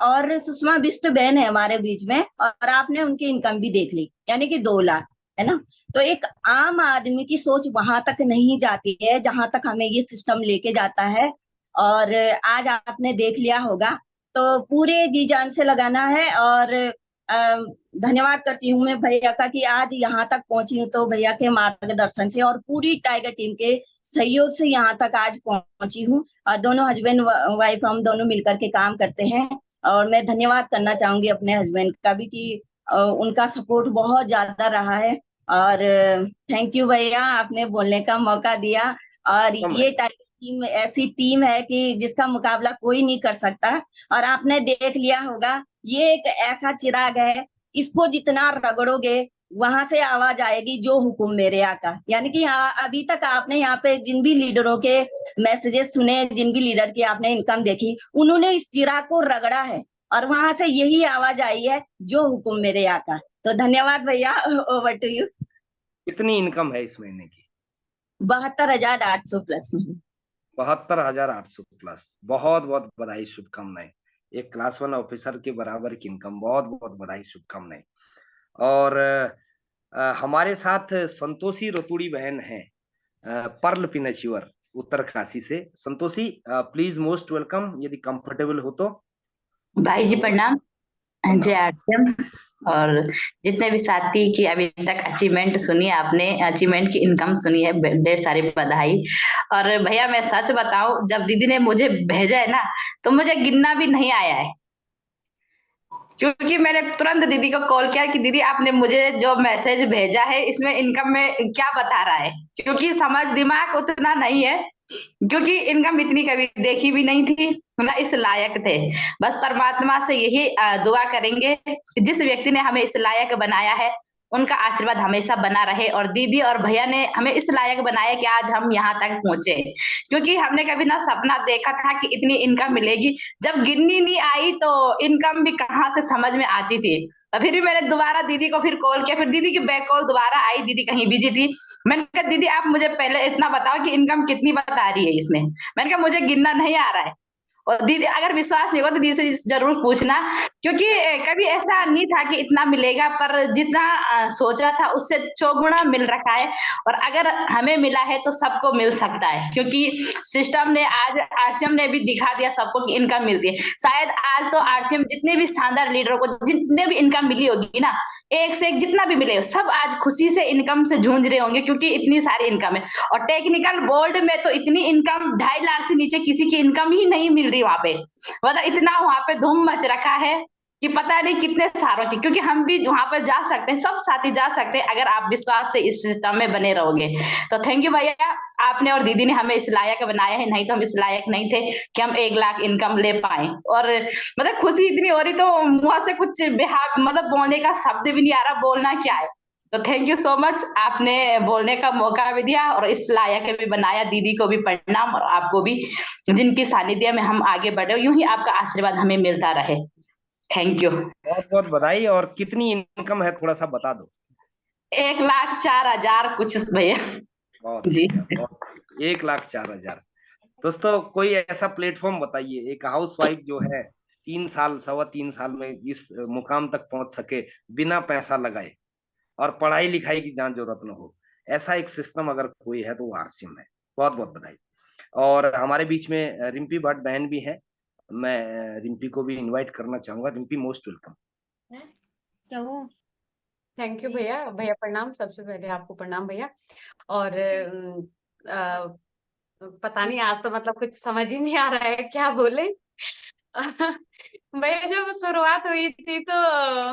और सुषमा बिष्ट बहन है हमारे बीच में, और आपने उनकी इनकम भी देख ली, यानी कि 2 लाख, है ना। तो एक आम आदमी की सोच वहां तक नहीं जाती है जहां तक हमें ये सिस्टम लेके जाता है। और आज आपने देख लिया होगा, तो पूरे जी जान से लगाना है। और धन्यवाद करती हूँ मैं भैया का कि आज यहाँ तक पहुंची हूँ, तो भैया के मार्गदर्शन से और पूरी टाइगर टीम के सहयोग से यहाँ तक आज पहुंची हूँ। दोनों हस्बैंड वाइफ हम दोनों मिलकर के काम करते हैं। और मैं धन्यवाद करना चाहूंगी अपने हस्बैंड का भी कि उनका सपोर्ट बहुत ज्यादा रहा है। और थैंक यू भैया, आपने बोलने का मौका दिया। और कम है। ये टाइगर टीम ऐसी टीम है कि जिसका मुकाबला कोई नहीं कर सकता। और आपने देख लिया होगा, ये एक ऐसा चिराग है, इसको जितना रगड़ोगे वहां से आवाज आएगी, जो हुकुम मेरे आका। यानी कि अभी तक आपने यहाँ पे जिन भी लीडरों के मैसेजेस सुने, जिन भी लीडर की आपने इनकम देखी, उन्होंने इस चिराग को रगड़ा है और वहां से यही आवाज आई है, जो हुकुम मेरे आका। तो धन्यवाद भैया, ओवर टू यू। कितनी इनकम है इस महीने की? 72,800 प्लस में। 72,800 प्लस। बहुत बहुत बधाई, शुभकामनाएं। एक क्लास वन ऑफिसर के बराबर की इनकम, बहुत बहुत बधाई, शुभकामनाएं। और हमारे साथ संतोषी रतुड़ी बहन है, पर्ल पिनच्योर, उत्तरकाशी से। संतोषी, प्लीज मोस्ट वेलकम, यदि कंफर्टेबल हो तो। भाई जी प्रणाम। जय प्रणाम। आरसीएम। और जितने भी साथी की अभी तक अचीवमेंट सुनी है, आपने अचीवमेंट की इनकम सुनी है, ढेर सारी बधाई। और भैया मैं सच बताऊं, जब दीदी ने मुझे भेजा है ना, तो मुझे गिनना भी नहीं आया है। क्योंकि मैंने तुरंत दीदी को कॉल किया कि दीदी आपने मुझे जो मैसेज भेजा है इसमें इनकम में क्या बता रहा है, क्योंकि समझ दिमाग उतना नहीं है। क्योंकि इनकम इतनी कभी देखी भी नहीं थी ना, इस लायक थे। बस परमात्मा से यही दुआ करेंगे कि जिस व्यक्ति ने हमें इस लायक बनाया है, उनका आशीर्वाद हमेशा बना रहे। और दीदी और भैया ने हमें इस लायक बनाया कि आज हम यहाँ तक पहुंचे। क्योंकि हमने कभी ना सपना देखा था कि इतनी इनकम मिलेगी। जब गिननी नहीं आई तो इनकम भी कहाँ से समझ में आती थी। और फिर भी मैंने दोबारा दीदी को फिर कॉल किया, फिर दीदी की बैक कॉल दोबारा आई, दीदी कहीं बिजी थी। मैंने कहा दीदी आप मुझे पहले इतना बताओ कि इनकम कितनी बता रही है इसमें। मैंने कहा मुझे गिनना नहीं आ रहा है। और दीदी अगर विश्वास नहीं होगा तो दीदी से जरूर पूछना। क्योंकि कभी ऐसा नहीं था कि इतना मिलेगा, पर जितना सोचा था उससे चौगुना मिल रखा है। और अगर हमें मिला है तो सबको मिल सकता है, क्योंकि सिस्टम ने आज आरसीएम ने भी दिखा दिया सबको कि इनकम मिलती है। शायद आज तो आरसीएम जितने भी शानदार लीडरों को जितने भी इनकम मिली होगी ना, एक से एक जितना भी मिले, सब आज खुशी से इनकम से जूझ रहे होंगे, क्योंकि इतनी सारी इनकम है। और टेक्निकल बोर्ड में तो इतनी इनकम 2.5 लाख से नीचे किसी की इनकम ही नहीं मिल रही वहां पे। मतलब इतना वहां पे धूम मच रखा है कि पता नहीं कितने सारों की। क्योंकि हम भी वहां पर जा सकते हैं, सब साथी जा सकते हैं, अगर आप विश्वास से इस सिस्टम में बने रहोगे। तो थैंक यू भैया, आपने और दीदी ने हमें इस लायक बनाया है, नहीं तो हम इस लायक नहीं थे कि हम 1 लाख इनकम ले पाए। और मतलब खुशी इतनी हो रही, तो मुंह से कुछ मतलब बोलने का शब्द भी नहीं आ रहा, बोलना क्या है। तो थैंक यू सो मच, आपने बोलने का मौका भी दिया और इस लायक भी बनाया। दीदी को भी प्रणाम और आपको भी, जिनकी सानिध्य में हम आगे बढ़े, यूं ही आपका आशीर्वाद हमें मिलता रहे। Thank you. बहुत बहुत बधाई। और कितनी इनकम है, थोड़ा सा बता दो। 1,04,000 कुछ भैया। बहुत जी। बढ़िया, बहुत बढ़िया। 1,04,000। दोस्तों, कोई ऐसा प्लेटफॉर्म बताइए, एक हाउस वाइफ जो है 3 साल, 3.25 साल में इस मुकाम तक पहुंच सके, बिना पैसा लगाए, और पढ़ाई लिखाई की जहाँ जरूरत न हो। ऐसा एक सिस्टम अगर कोई है तो वो आरसीएम है। बहुत बहुत बधाई। और हमारे बीच में रिम्पी भट्ट बहन भी है। मैं रिम्पी को भी इनवाइट करना चाहूंगा। Rimpy, most welcome. क्या वो? थैंक यू भैया। भैया प्रणाम, सबसे पहले आपको प्रणाम भैया। और पता नहीं, आज तो मतलब कुछ समझ ही नहीं आ रहा है क्या बोले। भैया जब शुरुआत हुई थी तो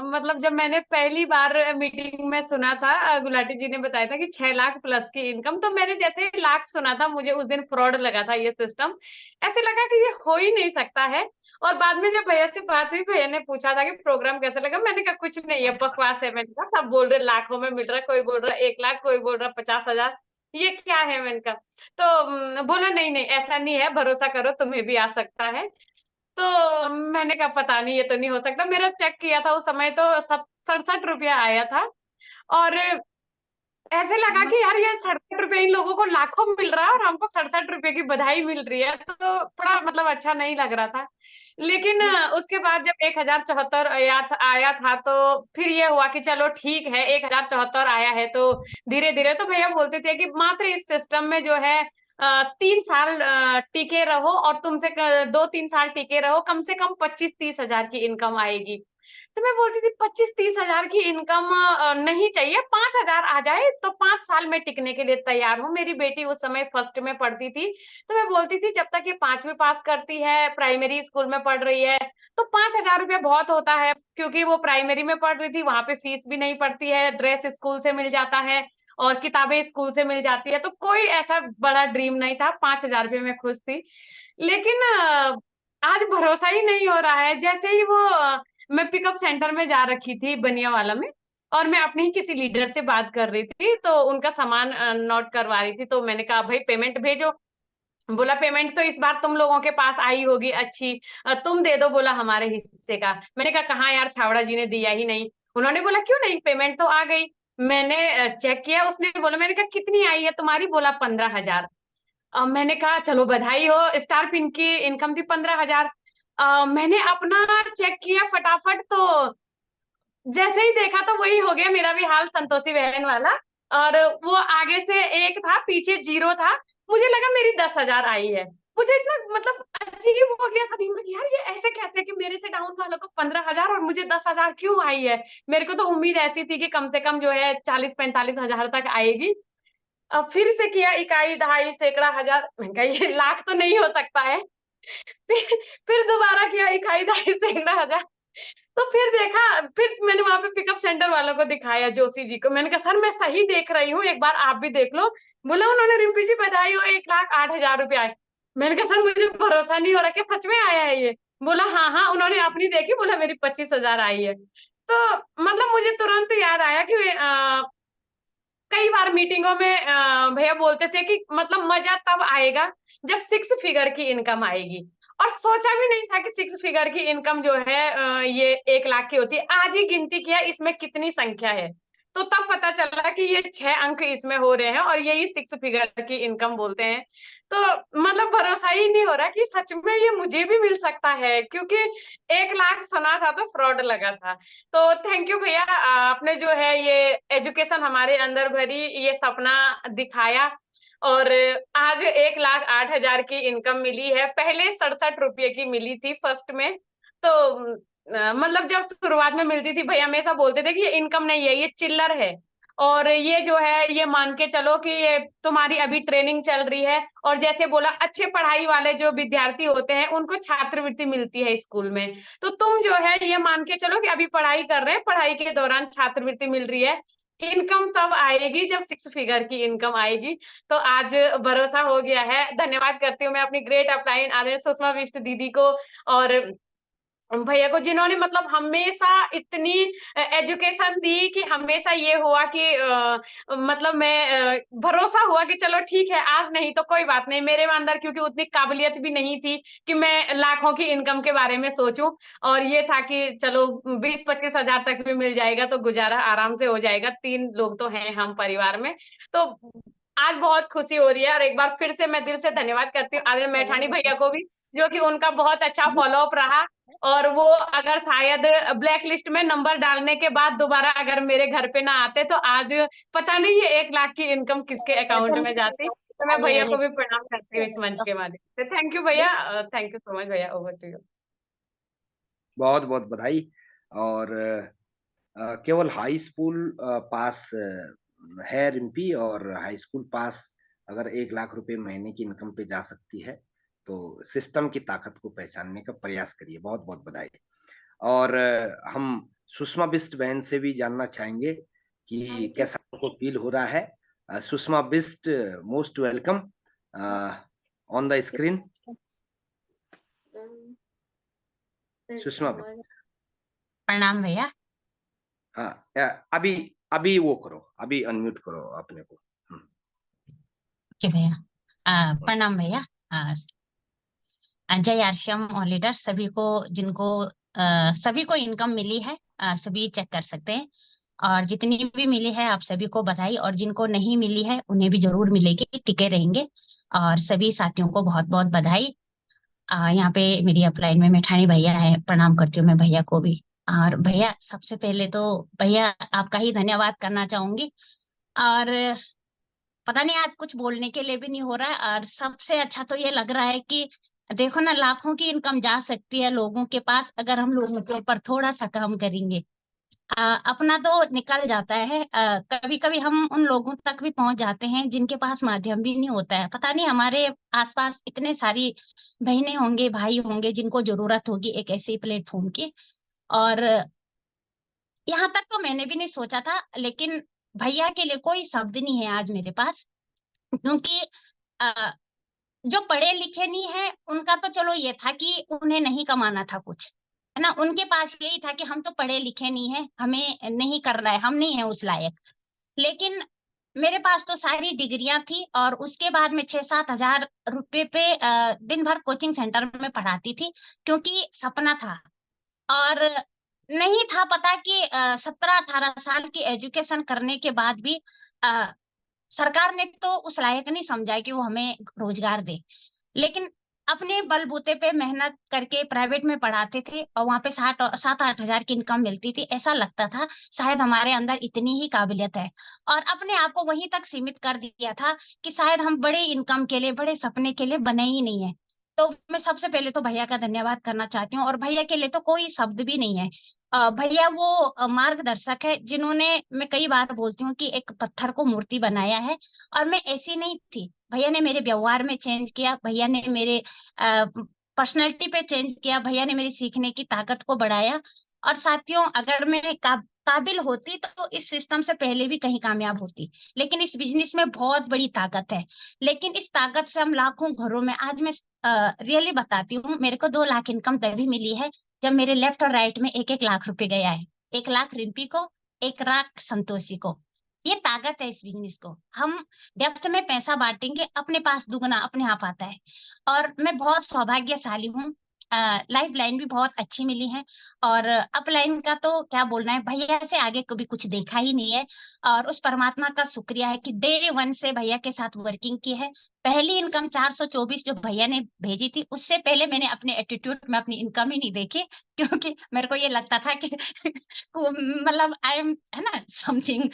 मतलब जब मैंने पहली बार मीटिंग में सुना था, गुलाटी जी ने बताया था कि 6 लाख प्लस की इनकम, तो मैंने जैसे ही लाख सुना था, मुझे उस दिन फ्रॉड लगा था ये सिस्टम। ऐसे लगा कि ये हो ही नहीं सकता है। और बाद में जब भैया से बात हुई, भैया ने पूछा था कि प्रोग्राम कैसा लगा, मैंने कहा कुछ नहीं है, बकवास है। मैंने कहा सब बोल रहे लाखों में मिल रहा है, कोई बोल रहा 1 लाख, कोई बोल रहा 50,000, ये क्या है। मैंने कहा तो बोला नहीं नहीं ऐसा नहीं है, भरोसा करो तुम्हें भी आ सकता है। तो मैंने कहा पता नहीं, ये तो नहीं हो सकता। मेरा चेक किया था उस समय तो 67 रुपया आया था। और ऐसे लगा कि यार ये 67 रुपए इन लोगों को लाखों मिल रहा है और हमको 67 रुपए की बधाई मिल रही है, तो थोड़ा मतलब अच्छा नहीं लग रहा था। लेकिन उसके बाद जब 1074 आया था तो फिर ये हुआ कि चलो ठीक है, 1074 आया है तो धीरे धीरे, तो भैया बोलते थे कि मात्र इस सिस्टम में जो है 3 साल टिके रहो, और तुमसे 2-3 साल टिके रहो, कम से कम 25-30 हजार की इनकम आएगी। तो मैं बोलती थी 25-30 हजार की इनकम नहीं चाहिए, 5 हजार आ जाए तो 5 साल में टिकने के लिए तैयार हूँ। मेरी बेटी उस समय फर्स्ट में पढ़ती थी, तो मैं बोलती थी जब तक ये 5वीं पास करती है, प्राइमरी स्कूल में पढ़ रही है, तो 5 हजार रुपया बहुत होता है, क्योंकि वो प्राइमरी में पढ़ रही थी, वहां पे फीस भी नहीं पड़ती है, ड्रेस स्कूल से मिल जाता है और किताबें स्कूल से मिल जाती है, तो कोई ऐसा बड़ा ड्रीम नहीं था, 5 हजार रुपये में खुश थी। लेकिन आज भरोसा ही नहीं हो रहा है। जैसे ही वो मैं पिकअप सेंटर में जा रखी थी बनियावाला में, और मैं अपने ही किसी लीडर से बात कर रही थी, तो उनका सामान नोट करवा रही थी, तो मैंने कहा भाई पेमेंट भेजो। बोला पेमेंट तो इस बार तुम लोगों के पास आई होगी अच्छी, तुम दे दो बोला हमारे हिस्से का। मैंने कहा कहाँ यार, छावड़ा जी ने दिया ही नहीं। उन्होंने बोला क्यों नहीं, पेमेंट तो आ गई। मैंने चेक किया, उसने बोला, मैंने कहा कितनी आई है तुम्हारी, बोला 15 हजार। मैंने कहा चलो बधाई हो, स्टार पिन की इनकम थी 15 हजार। मैंने अपना चेक किया फटाफट, तो जैसे ही देखा तो वही हो गया मेरा भी हाल, संतोषी बहन वाला। और वो आगे से एक था, पीछे जीरो था। मुझे लगा मेरी 10 हजार आई है। मुझे इतना मतलब अजीब हो गया था दिमाग, यार ये ऐसे कैसे कि मेरे से डाउन वालों को 15 हजार और मुझे 10 हजार क्यों आई है। मेरे को तो उम्मीद ऐसी थी कि कम से कम जो है 40-45 हजार तक आएगी। अब फिर से किया, इकाई दहाई सैकड़ा हजार, मैंने कहा ये लाख तो नहीं हो सकता है। फिर दोबारा किया, इकाई दहाई सैकड़ा हजार। तो फिर देखा, फिर मैंने वहां पे पिकअप सेंटर वालों को दिखाया, जोशी जी को। मैंने कहा सर मैं सही देख रही हूँ, एक बार आप भी देख लो। बोला उन्होंने रिम्पी जी बधाई हो, 1,08,000 रुपया आए। मैंने कहा सर मुझे भरोसा नहीं हो रहा कि सच में आया है ये। बोला हाँ हाँ, उन्होंने अपनी देखी, बोला मेरी 25 हजार आई है। तो मतलब मुझे तुरंत याद आया कि कई बार मीटिंगों में भैया बोलते थे कि मतलब मजा तब आएगा जब 6 फिगर की इनकम आएगी। और सोचा भी नहीं था कि 6 फिगर की इनकम जो है ये 1 लाख की होती है। आज ही गिनती किया इसमें कितनी संख्या है, तो तब पता चला कि ये 6 अंक इसमें हो रहे हैं और यही 6 फिगर की इनकम बोलते हैं। तो मतलब भरोसा ही नहीं हो रहा कि सच में ये मुझे भी मिल सकता है, क्योंकि 1 लाख सुना था तो फ्रॉड लगा था। तो थैंक यू भैया, आपने जो है ये एजुकेशन हमारे अंदर भरी, ये सपना दिखाया, और आज 1,08,000 की इनकम मिली है। पहले 67 रुपये की मिली थी फर्स्ट में। तो मतलब जब शुरुआत में मिलती थी भैया हमेशा बोलते थे कि ये इनकम नहीं है, ये चिल्लर है, और ये जो है ये मान के चलो कि ये तुम्हारी अभी ट्रेनिंग चल रही है। और जैसे बोला, अच्छे पढ़ाई वाले जो विद्यार्थी होते हैं उनको छात्रवृत्ति मिलती है स्कूल में, तो तुम जो है ये मान के चलो कि अभी पढ़ाई कर रहे हैं, पढ़ाई के दौरान छात्रवृत्ति मिल रही है। इनकम तब आएगी जब 6 फिगर की इनकम आएगी। तो आज भरोसा हो गया है। धन्यवाद करती हूँ मैं अपनी ग्रेट अपलाइन आदरणीय सुषमा बिष्ट दीदी को और भैया को, जिन्होंने मतलब हमेशा इतनी एजुकेशन दी कि हमेशा ये हुआ कि मतलब मैं भरोसा हुआ कि चलो ठीक है, आज नहीं तो कोई बात नहीं। मेरे अंदर क्योंकि उतनी काबिलियत भी नहीं थी कि मैं लाखों की इनकम के बारे में सोचूं, और ये था कि चलो 20-25 हजार तक भी मिल जाएगा तो गुजारा आराम से हो जाएगा, 3 लोग तो हैं हम परिवार में। तो आज बहुत खुशी हो रही है, और एक बार फिर से मैं दिल से धन्यवाद करती हूँ आदरणीय मैठानी भैया को भी, जो कि उनका बहुत अच्छा फॉलोअप रहा। और वो अगर शायद ब्लैक लिस्ट में नंबर डालने के बाद दोबारा अगर मेरे घर पे ना आते तो आज पता नहीं ये 1 लाख की इनकम किसके अकाउंट में जाती। तो मैं भैया को भी प्रणाम करती हूँ इस मंच के माध्यम से। थैंक यू भैया, थैंक यू सो मच भैया, ओवर टू यू। बहुत बहुत बधाई। और केवल हाई स्कूल पास है रिम्पी, और हाई स्कूल पास अगर 1 लाख रुपए महीने की इनकम पे जा सकती है तो सिस्टम की ताकत को पहचानने का प्रयास करिए। बहुत बहुत बधाई। और हम सुषमा बिष्ट बहन से भी जानना चाहेंगे कि कैसा आपको फील हो रहा है। Sushma Bisht, most welcome on the screen. Sushma Bisht, प्रणाम भैया। हाँ, अभी अभी वो करो, अभी अनम्यूट करो अपने को। ओके भैया। प्रणाम भैया। जय आरसीएम और लीडर सभी को, जिनको सभी को इनकम मिली है, सभी चेक कर सकते हैं। और जितनी भी मिली है आप सभी को बधाई, और जिनको नहीं मिली है उन्हें भी जरूर मिलेगी, टिके रहेंगे। और सभी साथियों को बहुत बहुत बधाई। यहाँ पे मेरी अपलाइन में मेठानी भैया है, प्रणाम करती हूँ मैं भैया को भी। और भैया सबसे पहले तो भैया आपका ही धन्यवाद करना चाहूंगी। और पता नहीं आज कुछ बोलने के लिए भी नहीं हो रहा है। और सबसे अच्छा तो ये लग रहा है कि देखो ना, लाखों की इनकम जा सकती है लोगों के पास अगर हम लोगों के ऊपर थोड़ा सा काम करेंगे। अपना तो निकल जाता है। कभी कभी हम उन लोगों तक भी पहुंच जाते हैं जिनके पास माध्यम भी नहीं होता है। पता नहीं हमारे आसपास इतने सारी बहनें होंगे, भाई होंगे जिनको जरूरत होगी एक ऐसे प्लेटफॉर्म की। और यहाँ तक तो मैंने भी नहीं सोचा था, लेकिन भैया के लिए कोई शब्द नहीं है आज मेरे पास। क्योंकि अ, जो पढ़े लिखे नहीं है उनका तो चलो ये था कि उन्हें नहीं कमाना था कुछ, है ना। उनके पास यही था कि हम तो पढ़े लिखे नहीं है, हमें नहीं करना है, हम नहीं है उस लायक। लेकिन मेरे पास तो सारी डिग्रियां थी, और उसके बाद में 6-7 हजार रुपए पे दिन भर कोचिंग सेंटर में पढ़ाती थी, क्योंकि सपना था। और नहीं था पता कि 17-18 साल की एजुकेशन करने के बाद भी अ, सरकार ने तो उस लायक नहीं समझा है कि वो हमें रोजगार दे। लेकिन अपने बलबूते पे मेहनत करके प्राइवेट में पढ़ाते थे, और वहां पे 7-8 हजार की इनकम मिलती थी। ऐसा लगता था शायद हमारे अंदर इतनी ही काबिलियत है, और अपने आप को वहीं तक सीमित कर दिया था कि शायद हम बड़े इनकम के लिए, बड़े सपने के लिए बने ही नहीं है। तो मैं सबसे पहले तो भैया का धन्यवाद करना चाहती हूँ, और भैया के लिए तो कोई शब्द भी नहीं है। भैया वो मार्गदर्शक है जिन्होंने, मैं कई बार बोलती हूँ कि एक पत्थर को मूर्ति बनाया है। और मैं ऐसी नहीं थी, भैया ने मेरे व्यवहार में चेंज किया, भैया ने मेरे पर्सनैलिटी पे चेंज किया, भैया ने मेरी सीखने की ताकत को बढ़ाया। और साथियों, अगर मैं काबिल होती तो इस सिस्टम से पहले भी कहीं कामयाब होती। लेकिन इस बिजनेस में बहुत बड़ी ताकत है। लेकिन इस ताकत से हम लाखों घरों में, आज मैं रियली बताती हूँ, मेरे को 2 लाख इनकम तभी मिली है जब मेरे लेफ्ट और राइट में 1-1 लाख रुपए गया है। 1 लाख रिम्पी को, 1 लाख संतोषी को। ये ताकत है इस बिजनेस को। हम डेप्थ में पैसा बांटेंगे, अपने पास दुगना अपने आप आता है। और मैं बहुत सौभाग्यशाली हूँ। लाइफ लाइन भी बहुत अच्छी मिली है। और अप लाइन का तो क्या बोलना है, भैया से आगे कभी कुछ देखा ही नहीं है। और उस परमात्मा का शुक्रिया है कि डे वन से भैया के साथ वर्किंग की है। पहली इनकम 424 जो भैया ने भेजी थी, उससे पहले मैंने अपने एटीट्यूड में अपनी इनकम ही नहीं देखी। क्योंकि मेरे को ये लगता था कि मतलब आई एम, है ना, समथिंग।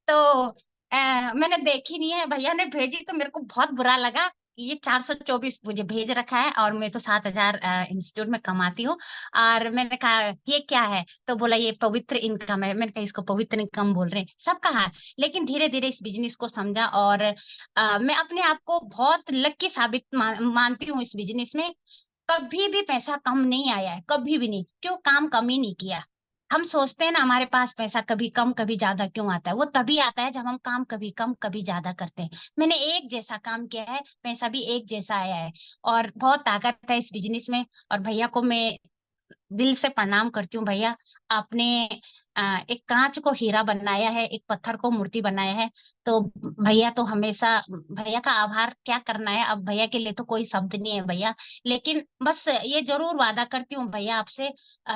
तो मैंने देखी नहीं है, भैया ने भेजी तो मेरे को बहुत बुरा लगा कि ये 424 मुझे भेज रखा है, और मैं तो 7 हजार इंस्टीट्यूट में कमाती हूँ। और मैंने कहा ये क्या है, तो बोला ये पवित्र इनकम है। मैंने कहा इसको पवित्र इनकम बोल रहे हैं, सब कहा। लेकिन धीरे धीरे इस बिजनेस को समझा, और मैं अपने आप को बहुत लकी साबित मानती हूँ इस बिजनेस में। कभी भी पैसा कम नहीं आया है, कभी भी नहीं। क्यों? काम कम ही नहीं किया। हम सोचते हैं ना हमारे पास पैसा कभी कम कभी ज्यादा क्यों आता है, वो तभी आता है जब हम काम कभी कम कभी ज्यादा करते हैं। मैंने एक जैसा काम किया है, पैसा भी एक जैसा आया है। और बहुत ताकत है इस बिजनेस में। और भैया को मैं दिल से प्रणाम करती हूँ। भैया आपने एक कांच को हीरा बनाया है, एक पत्थर को मूर्ति बनाया है। तो भैया तो हमेशा, भैया का आभार क्या करना है, अब भैया के लिए तो कोई शब्द नहीं है भैया। लेकिन बस ये जरूर वादा करती हूँ भैया आपसे,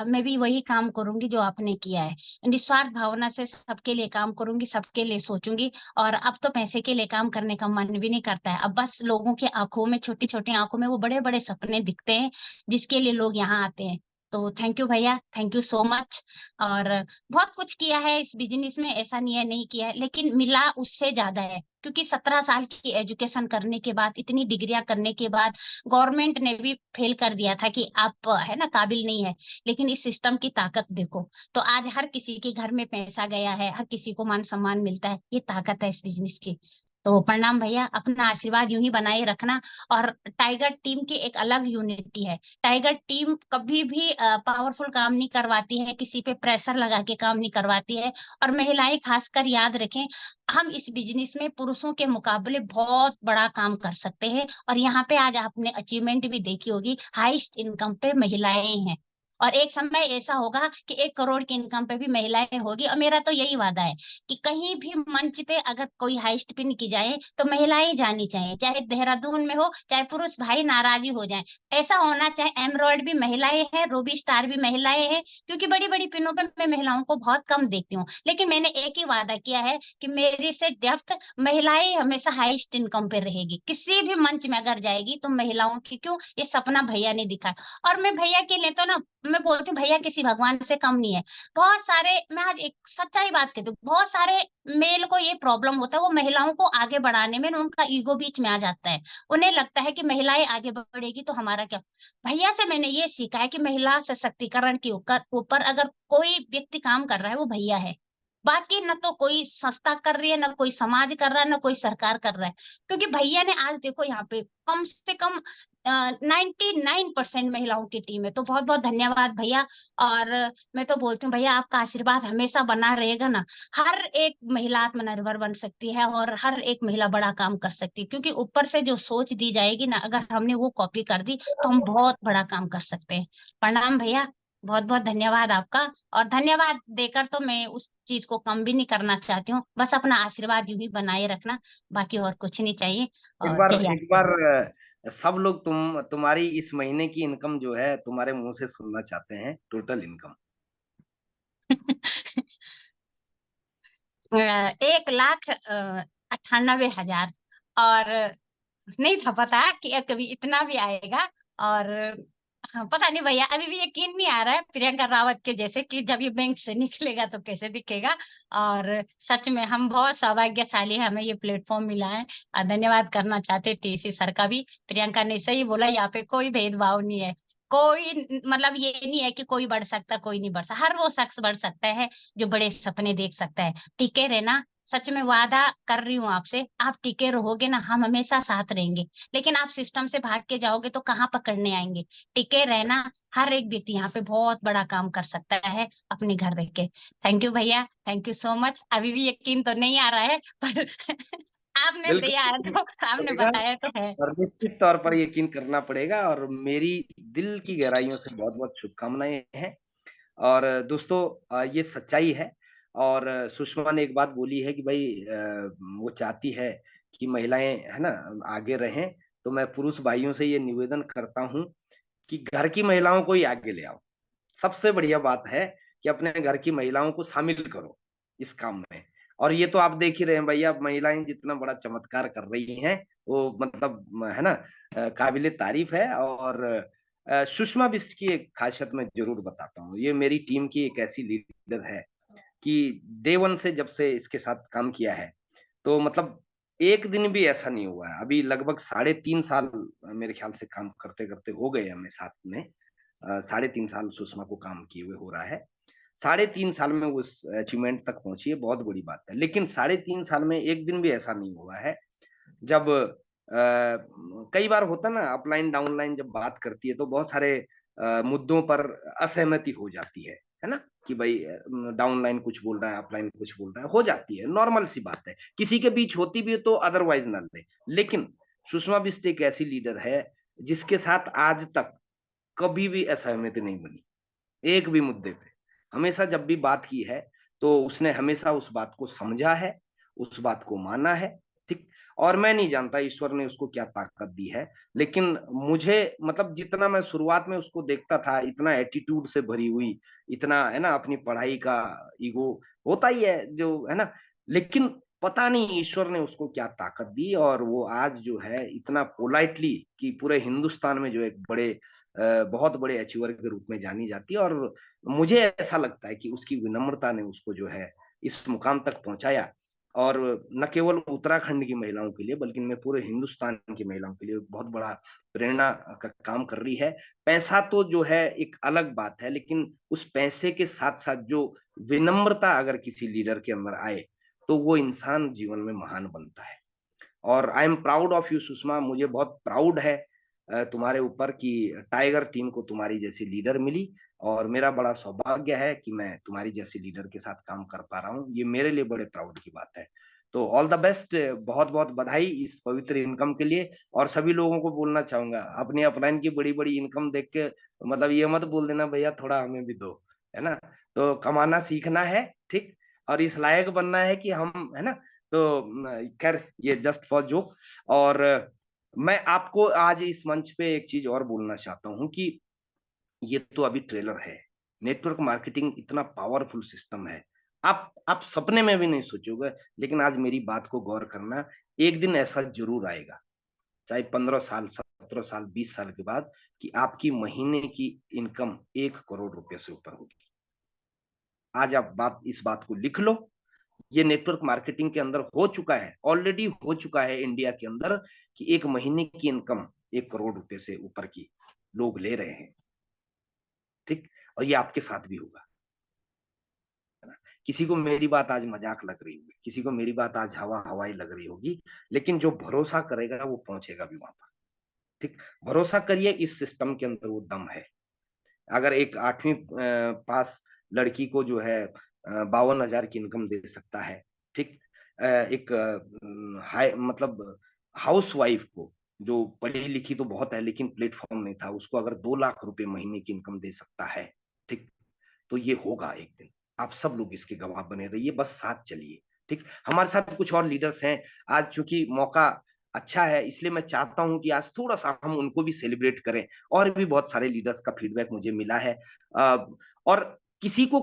मैं भी वही काम करूंगी जो आपने किया है। निस्वार्थ भावना से सबके लिए काम करूंगी, सबके लिए सोचूंगी। और अब तो पैसे के लिए काम करने का मन भी नहीं करता है। अब बस लोगों की आंखों में, छोटी छोटी आंखों में वो बड़े बड़े सपने दिखते हैं जिसके लिए लोग यहाँ आते हैं। तो थैंक यू भैया, थैंक यू सो मच। और बहुत कुछ किया है इस बिजनेस में, ऐसा नहीं है नहीं किया है, लेकिन मिला उससे ज्यादा है। क्योंकि 17 साल की एजुकेशन करने के बाद, इतनी डिग्रियां करने के बाद, गवर्नमेंट ने भी फेल कर दिया था कि आप, है ना, काबिल नहीं है। लेकिन इस सिस्टम की ताकत देखो, तो आज हर किसी के घर में पैसा गया है, हर किसी को मान सम्मान मिलता है। ये ताकत है इस बिजनेस की। तो प्रणाम भैया, अपना आशीर्वाद यूं ही बनाए रखना। और टाइगर टीम की एक अलग यूनिटी है। टाइगर टीम कभी भी पावरफुल काम नहीं करवाती है, किसी पे प्रेशर लगा के काम नहीं करवाती है। और महिलाएं खासकर याद रखें, हम इस बिजनेस में पुरुषों के मुकाबले बहुत बड़ा काम कर सकते हैं। और यहाँ पे आज आपने अचीवमेंट भी देखी होगी, हाईएस्ट इनकम पे महिलाएं हैं। और एक समय ऐसा होगा कि 1 करोड़ की इनकम पे भी महिलाएं होगी। और मेरा तो यही वादा है कि कहीं भी मंच पे अगर कोई हाइस्ट पिन की जाए तो महिलाएं जानी चाहिए, चाहे देहरादून में हो, चाहे पुरुष भाई नाराजी हो जाए, ऐसा होना चाहे। एमरॉयड भी महिलाएं हैं, रूबी स्टार भी महिलाएं हैं, क्योंकि बड़ी बड़ी पिनों पे मैं महिलाओं को बहुत कम देखती हूँ। लेकिन मैंने एक ही वादा किया है कि मेरी से डेप्थ महिलाएं हमेशा हाईएस्ट इनकम पे रहेगी। किसी भी मंच में अगर जाएगी तो महिलाओं की, क्यों, ये सपना भैया ने दिखा। और मैं भैया के लिए तो ना, मैं बोलती हूँ भैया किसी भगवान से कम नहीं है। बहुत सारे, मैं आज एक सच्चाई बात कहती हूँ, बहुत सारे मेल को ये प्रॉब्लम होता है, वो महिलाओं को आगे बढ़ाने में ना उनका ईगो बीच में आ जाता है। उन्हें लगता है कि महिलाएं आगे बढ़ेगी तो हमारा क्या। भैया से मैंने ये सीखा है कि महिला सशक्तिकरण के ऊपर अगर कोई व्यक्ति काम कर रहा है वो भैया है। बाकी न तो कोई संस्था कर रही है, न कोई समाज कर रहा है, न कोई सरकार कर रहा है। क्योंकि भैया ने आज देखो यहाँ पे कम से कम 99% महिलाओं की टीम है। तो बहुत बहुत धन्यवाद भैया। और मैं तो बोलती हूँ भैया आपका आशीर्वाद हमेशा बना रहेगा ना, हर एक महिला आत्मनिर्भर बन सकती है और हर एक महिला बड़ा काम कर सकती है। क्योंकि ऊपर से जो सोच दी जाएगी ना, अगर हमने वो कॉपी कर दी तो हम बहुत बड़ा काम कर सकते हैं। प्रणाम भैया, बहुत बहुत धन्यवाद आपका। और धन्यवाद देकर तो मैं उस चीज को कम भी नहीं करना चाहती हूँ, बस अपना आशीर्वाद यूं ही बनाए रखना, बाकी और कुछ नहीं चाहिए। एक और बार जय एक बार सब लोग तुम्हारी इस महीने की इनकम जो है तुम्हारे मुंह से सुनना चाहते हैं, टोटल इनकम। 1,98,000। और नहीं था पता कि अब कभी इतना भी आएगा। और हाँ, पता नहीं भैया, अभी भी यकीन नहीं आ रहा है प्रियंका रावत के जैसे कि जब ये बैंक से निकलेगा तो कैसे दिखेगा। और सच में हम बहुत सौभाग्यशाली हैं, हमें ये प्लेटफॉर्म मिला है। और धन्यवाद करना चाहते हैं टीसी सर का भी। प्रियंका ने सही बोला, यहाँ पे कोई भेदभाव नहीं है। कोई मतलब ये नहीं है कि कोई बढ़ सकता कोई नहीं बढ़ सकता, हर वो शख्स बढ़ सकता है जो बड़े सपने देख सकता है। टिके रहना, सच में वादा कर रही हूँ आपसे, आप टिके रहोगे ना हम हमेशा साथ रहेंगे। लेकिन आप सिस्टम से भाग के जाओगे तो कहाँ पकड़ने आएंगे। टिके रहना, हर एक व्यक्ति यहाँ पे बहुत बड़ा काम कर सकता है अपने घर रह के। थैंक यू भैया, थैंक यू सो मच। अभी भी यकीन तो नहीं आ रहा है पर आपने दिया है बिल्कुल तो, आपने पड़ेगा, बताया तो है। और निश्चित तौर पर यकीन करना पड़ेगा, और मेरी दिल की गहराइयों से बहुत बहुत शुभकामनाएं हैं। और दोस्तों, ये सच्चाई है। और सुषमा ने एक बात बोली है कि भाई वो चाहती है कि महिलाएं, है ना, आगे रहें। तो मैं पुरुष भाइयों से ये निवेदन करता हूं कि घर की महिलाओं को ही आगे ले आओ। सबसे बढ़िया बात है कि अपने घर की महिलाओं को शामिल करो इस काम में। और ये तो आप देख ही रहे हैं भैया, महिलाएं जितना बड़ा चमत्कार कर रही हैं, वो मतलब, है ना, काबिले तारीफ है। और सुषमा बिष्ट की एक खासियत मैं जरूर बताता हूँ। ये मेरी टीम की एक ऐसी लीडर है कि डे वन से जब से इसके साथ काम किया है, तो मतलब एक दिन भी ऐसा नहीं हुआ है। अभी लगभग 3.5 साल मेरे ख्याल से काम करते करते हो गए हमें साथ में। 3.5 साल सुषमा को काम किए हुए हो रहा है। 3.5 साल में वो उस अचीवमेंट तक पहुंची है, बहुत बड़ी बात है। लेकिन 3.5 साल में एक दिन भी ऐसा नहीं हुआ है जब कई बार होता ना, अपलाइन डाउनलाइन जब बात करती है तो बहुत सारे मुद्दों पर असहमति हो जाती है ना, कि भाई डाउनलाइन कुछ बोल रहा है, अपलाइन कुछ बोल रहा है, हो जाती है, नॉर्मल सी बात है, किसी के बीच होती भी है तो अदरवाइज ना ले। लेकिन सुषमा बिष्ट एक ऐसी लीडर है जिसके साथ आज तक कभी भी असहमति नहीं बनी, एक भी मुद्दे पे। हमेशा जब भी बात की है तो उसने हमेशा उस बात को समझा है, उस बात को माना है। ठीक। और मैं नहीं जानता ईश्वर ने उसको क्या ताकत दी है, लेकिन मुझे मतलब जितना मैं शुरुआत में उसको देखता था, इतना एटीट्यूड से भरी हुई, इतना, है ना, अपनी पढ़ाई का ईगो होता ही है जो, है ना। लेकिन पता नहीं ईश्वर ने उसको क्या ताकत दी, और वो आज जो है इतना पोलाइटली कि पूरे हिंदुस्तान में जो एक बड़े बहुत बड़े अचीवर के रूप में जानी जाती है। और मुझे ऐसा लगता है कि उसकी विनम्रता ने उसको जो है इस मुकाम तक पहुंचाया। और न केवल उत्तराखंड की महिलाओं के लिए बल्कि मैं पूरे हिंदुस्तान की महिलाओं के लिए बहुत बड़ा प्रेरणा का काम कर रही है। पैसा तो जो है एक अलग बात है, लेकिन उस पैसे के साथ साथ जो विनम्रता अगर किसी लीडर के अंदर आए तो वो इंसान जीवन में महान बनता है। और I am proud of you Sushma, मुझे बहुत प्राउड है तुम्हारे ऊपर कि टाइगर टीम को तुम्हारी जैसी लीडर मिली। और मेरा बड़ा सौभाग्य है कि मैं तुम्हारी जैसी लीडर के साथ काम कर पा रहा हूँ, ये मेरे लिए बड़े प्राउड की बात है। तो ऑल द बेस्ट, बहुत बहुत बधाई इस पवित्र इनकम के लिए। और सभी लोगों को बोलना चाहूंगा, अपनी अपलाइन की बड़ी बड़ी इनकम देख के मतलब ये मत बोल देना भैया थोड़ा हमें भी दो, है ना। तो कमाना सीखना है, ठीक, और इस लायक बनना है कि हम, है ना। तो खैर ये जस्ट फॉर जोक। और मैं आपको आज इस मंच पे एक चीज और बोलना चाहता हूँ कि ये तो अभी ट्रेलर है। नेटवर्क मार्केटिंग इतना पावरफुल सिस्टम है, आप सपने में भी नहीं सोचोगे। लेकिन आज मेरी बात को गौर करना, एक दिन ऐसा जरूर आएगा, चाहे 15 साल, 17 साल, 20 साल के बाद, कि आपकी महीने की इनकम 1 करोड़ रुपए से ऊपर होगी। आज आप इस बात को लिख लो। ये नेटवर्क मार्केटिंग के अंदर हो चुका है, ऑलरेडी हो चुका है इंडिया के अंदर, कि एक महीने की इनकम 1 करोड़ रुपए से ऊपर की लोग ले रहे हैं, ठीक। और ये आपके साथ भी होगा, है ना। किसी को मेरी बात आज मजाक लग रही होगी, किसी को मेरी बात आज हवाई लग रही होगी, लेकिन जो भरोसा करेगा वो पहुंचेगा भी वहां पर, ठीक। भरोसा करिए, इस सिस्टम के अंदर वो दम है। अगर एक 8वीं पास लड़की को जो है 52,000 की इनकम दे सकता है, ठीक। एक हाई मतलब हाउस वाइफ को, जो पढ़ी लिखी तो बहुत है लेकिन प्लेटफॉर्म नहीं था, उसको अगर 2 लाख रुपए महीने की इनकम दे सकता है, ठीक, तो ये होगा एक दिन। आप सब लोग इसके गवाह बने रहिए, बस साथ चलिए, ठीक। हमारे साथ कुछ और लीडर्स हैं। आज चूंकि मौका अच्छा है, इसलिए मैं चाहता हूं कि आज थोड़ा सा हम उनको भी सेलिब्रेट करें। और भी बहुत सारे लीडर्स का फीडबैक मुझे मिला है। और किसी को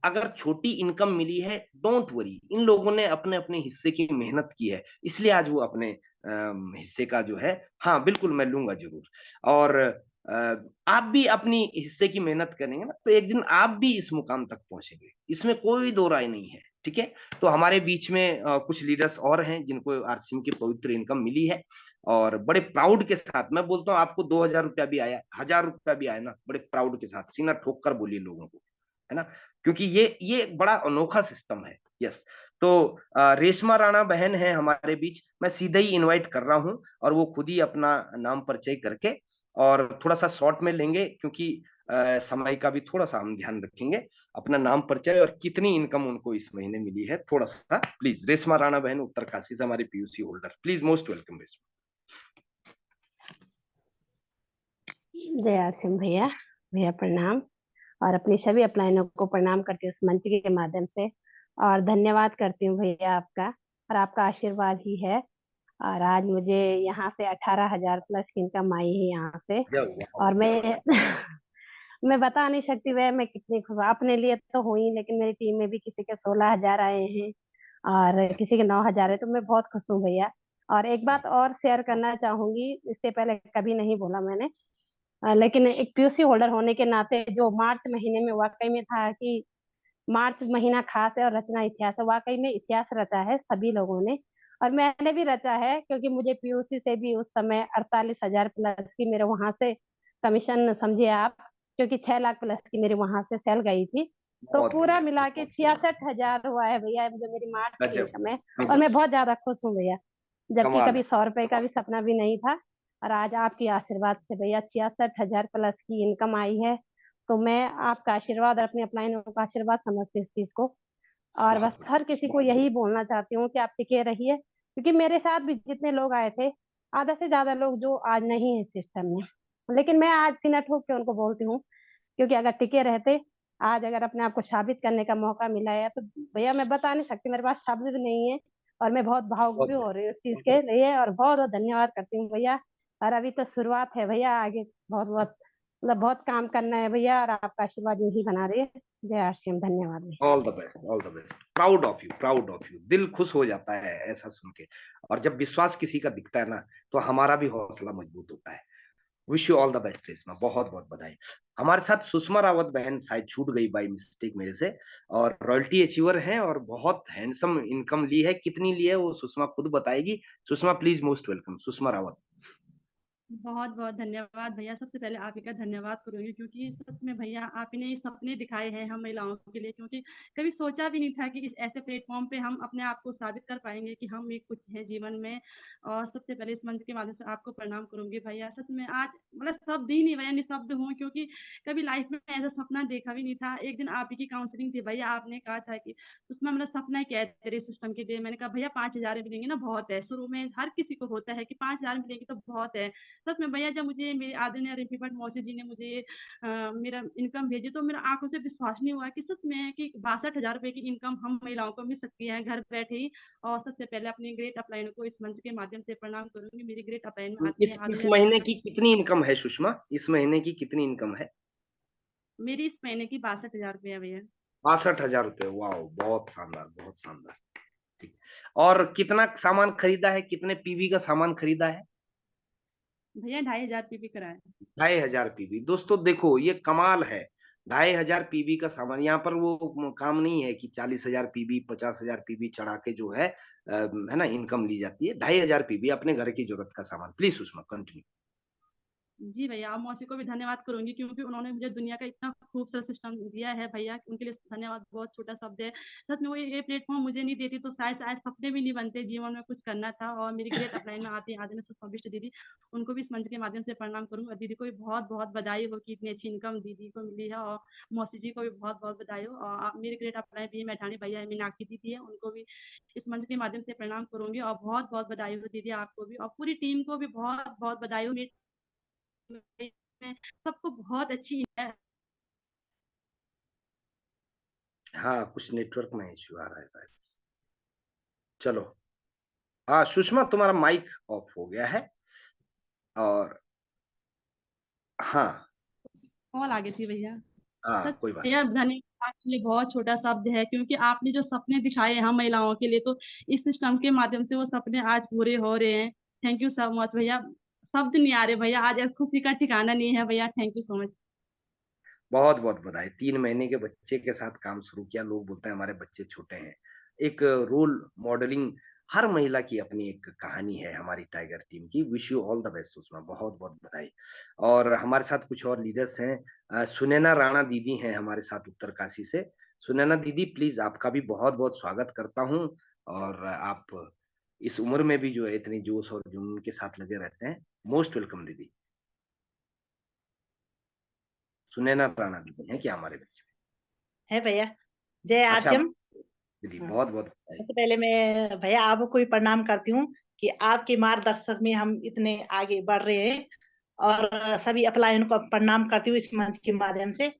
अगर छोटी इनकम मिली है, डोंट वरी, इन लोगों ने अपने अपने हिस्से की मेहनत की है, इसलिए आज वो अपने हिस्से का जो है, हाँ बिल्कुल मैं लूंगा जरूर। और आप भी अपनी हिस्से की मेहनत करेंगे ना, तो एक दिन आप भी इस मुकाम तक पहुंचेंगे, इसमें कोई दो राय नहीं है, ठीक है। तो हमारे बीच में कुछ लीडर्स और हैं जिनको आरसीएम की पवित्र इनकम मिली है, और बड़े प्राउड के साथ मैं बोलता हूँ, आपको 2,000 रुपया भी आया, 1,000 रुपया भी आया ना, बड़े प्राउड के साथ सीना ठोक कर बोलिए लोगों को, है ना। क्योंकि ये एक बड़ा अनोखा सिस्टम है। यस। तो रेशमा राणा बहन है हमारे बीच, मैं सीधे ही इनवाइट कर रहा हूं, और वो खुद ही अपना नाम परिचय करके, और थोड़ा सा शॉर्ट में लेंगे क्योंकि समय का भी थोड़ा सा हम ध्यान रखेंगे। अपना नाम परिचय और कितनी इनकम उनको इस महीने मिली है, थोड़ा सा प्लीज। रेशमा राणा बहन, उत्तरकाशी से, हमारे PUC holder, please, most welcome Reshma. जय आरसीएम भैया। भैया प्रणाम, और अपनी सभी अपलाइनों को प्रणाम करती हूँ इस मंच के माध्यम से, और धन्यवाद करती हूँ भैया आपका, और आपका आशीर्वाद ही है। और आज मुझे यहाँ से 18,000 प्लस की इनकम आई है यहाँ से। और मैं मैं बता नहीं सकती वह मैं कितनी खुश हूँ। अपने लिए तो हुई, लेकिन मेरी टीम में भी किसी के 16,000 आए हैं और किसी के 9,000 है, तो मैं बहुत खुश हूँ भैया। और एक बात और शेयर करना चाहूंगी, इससे पहले कभी नहीं बोला मैंने, लेकिन एक पीयूसी होल्डर होने के नाते जो मार्च महीने में वाकई में था कि मार्च महीना खास है और रचना इतिहास है, वाकई में इतिहास रचा है सभी लोगों ने। और मैंने भी रचा है, क्योंकि मुझे पीयूसी से भी उस समय 48,000 प्लस की मेरे वहां से कमीशन समझिए आप, क्योंकि 6 लाख प्लस की मेरे वहां से सेल गई थी। तो बहुत पूरा बढ़िया, मिला के 66,000 हुआ है भैया, जो मेरी मार्च की गजब, इनकम है। और मैं बहुत ज्यादा खुश हूँ भैया, जबकि कमाल कभी है। 100 रुपए का भी सपना भी नहीं था। और आज आपके आशीर्वाद से भैया 66,000 प्लस की इनकम आई है। तो मैं आपका आशीर्वाद और अपने अपलाइनों का आशीर्वाद समझती हूँ इस चीज को। और बस बहुत बढ़िया। हर किसी को यही बोलना चाहती हूँ कि आप टिके रहिए, क्योंकि मेरे साथ भी जितने लोग आए थे, आधा से ज्यादा लोग जो आज नहीं है सिस्टम में, लेकिन मैं आज सीना ठोक के उनको बोलती हूँ, क्योंकि अगर टिके रहते, आज अगर अपने आप को साबित करने का मौका मिला है, तो भैया मैं बता नहीं सकती, मेरे पास शब्द भी नहीं है। और मैं बहुत भावुक बहुत भी हो बढ़िया। रही हूँ इस चीज के लिए, और बहुत बहुत धन्यवाद करती हूँ भैया। और अभी तो शुरुआत है भैया, आगे बहुत बहुत मतलब बहुत काम करना है भैया, और आपका आशीर्वाद यही बना रही है। जय आरसीएम, धन्यवाद भैया। All the best, all the best. Proud of you, proud of you. दिल खुश हो जाता है ऐसा सुन के। और जब विश्वास किसी का दिखता है ना, तो हमारा भी हौसला मजबूत होता है। Wish you all the best Reshma, बहुत बहुत बधाई। हमारे साथ सुषमा रावत बहन शायद छूट गई बाई मिस्टेक मेरे से, और रॉयल्टी अचीवर हैं, और बहुत हैंडसम इनकम ली है। कितनी ली है वो सुषमा खुद बताएगी। Sushma please, most welcome, Sushma Rawat. बहुत बहुत धन्यवाद भैया। सबसे पहले आप ही का धन्यवाद करूंगी, क्योंकि सच में भैया आपने ये सपने दिखाए हैं हम महिलाओं के लिए, क्योंकि कभी सोचा भी नहीं था कि इस ऐसे प्लेटफॉर्म पे हम अपने आप को साबित कर पाएंगे कि हम एक कुछ है जीवन में। और सबसे पहले इस मंच के माध्यम से आपको प्रणाम करूंगी भैया। सच में आज मतलब शब्द ही नहीं भैया, निशब्द हूँ, क्योंकि कभी लाइफ में ऐसा सपना देखा भी नहीं था। एक दिन आप ही की काउंसलिंग थी भैया, आपने कहा था कि उसमें मतलब सपना क्या है तेरे सिस्टम के लिए। मैंने कहा भैया 5,000 मिलेंगे ना बहुत है। शुरू में हर किसी को होता है कि 5,000 मिलेंगे तो बहुत है। सच में भैया, जब मुझे मेरे आदरणीय रिम्पी भट्ट मौसी जी ने मुझे मेरा इनकम भेजी, तो मेरा आंखों से विश्वास नहीं हुआ कि सच में कि 62,000 रुपए की इनकम हम महिलाओं को मिल सकती है घर बैठे ही। और सबसे पहले अपनी ग्रेट अपलाइन को इस मंच के माध्यम से प्रणाम करूंगी। मेरी ग्रेट अपलाइन में आती है इस आदरणीय महीने रिम्पी की कितनी इनकम है सुषमा? इस महीने की कितनी इनकम है? मेरी इस महीने की 62,000 रुपया भैया। 62,000 रुपये। वाह, बहुत शानदार, बहुत शानदार। ठीक। और कितना सामान खरीदा है, कितने पीवी का सामान खरीदा है? भैया 2,500 पीपी कराया। 2,500 पीवी। दोस्तों देखो, ये कमाल है। 2,500 पीवी का सामान। यहाँ पर वो काम नहीं है कि 40,000 पीवी 50,000 पीवी चढ़ा के जो है ना इनकम ली जाती है। 2,500 पीवी अपने घर की जरूरत का सामान। Please Sushma continue. जी भैया, आप मौसी को भी धन्यवाद करूंगी, क्योंकि उन्होंने मुझे दुनिया का इतना खूबसूरत सिस्टम दिया है भैया। उनके लिए धन्यवाद बहुत छोटा शब्द है। सच में वो ये प्लेटफॉर्म मुझे नहीं देती तो शायद शायद सपने भी नहीं बनते जीवन में कुछ करना था। और मेरी ग्रेट अपलाइन में आती है आदरणीय सुष्मा दीदी, उनको भी इस मंच के माध्यम से प्रणाम करूंगा। दीदी को भी बहुत बहुत बधाई हो कि इतनी अच्छी इनकम दीदी को मिली है। और मौसी जी को भी बहुत बहुत बधाई हो। और मेरी ग्रेट अपलाइन भी मैठानी भैया मीनाक्षी दीदी है, उनको भी इस मंच के माध्यम से प्रणाम करूंगी। और बहुत बहुत बधाई हो दीदी आपको भी, और पूरी टीम को भी बहुत बहुत बधाई हो। सबको बहुत अच्छी है। हाँ, कुछ नेटवर्क में इश्यू आ रहा है शायद। चलो, हाँ सुषमा, तुम्हारा माइक ऑफ हो गया है। और हाँ, कॉल आ गई थी भैया। हाँ सच कोई बात भैया, धन्यवाद के लिए बहुत छोटा शब्द है, क्योंकि आपने जो सपने दिखाए हैं हम महिलाओं के लिए, तो इस सिस्टम के माध्यम से वो सपने आज पूरे हो रहे हैं। थैंक यू सो मच भैया। शब्द नहीं आ रहे भैया, आज खुशी का ठिकाना नहीं है भैया। Thank you so much. बहुत बहुत बधाई। 3 महीने के बच्चे के साथ काम शुरू किया। लोग बोलते हैं हमारे बच्चे छोटे हैं। एक रोल मॉडलिंग। हर महिला की अपनी एक कहानी है हमारी टाइगर टीम की। Wish you all the best Sushma, बहुत बहुत बधाई। और हमारे साथ कुछ और लीडर्स हैं। सुनैना राणा दीदी हैं हमारे साथ उत्तरकाशी से। सुनैना दीदी, प्लीज आपका भी बहुत बहुत स्वागत करता हूँ। और आप इस उम्र में भी जो है इतनी जोश और जुनून के साथ लगे रहते हैं। मोस्ट वेलकम दीदी। सुनैना राणा दीदी हैं क्या हमारे बीच है भैया। जय में? अच्छा आरसीएम। दीदी, हाँ, बहुत बहुत बधाई। सबसे पहले मैं भैया आपको भी प्रणाम करती हूँ कि आपके मार्गदर्शक में हम इतने आगे बढ़ रहे हैं। और सभी अपलाइन को प्रणाम करती हूँ इस मंच के माध्यम से।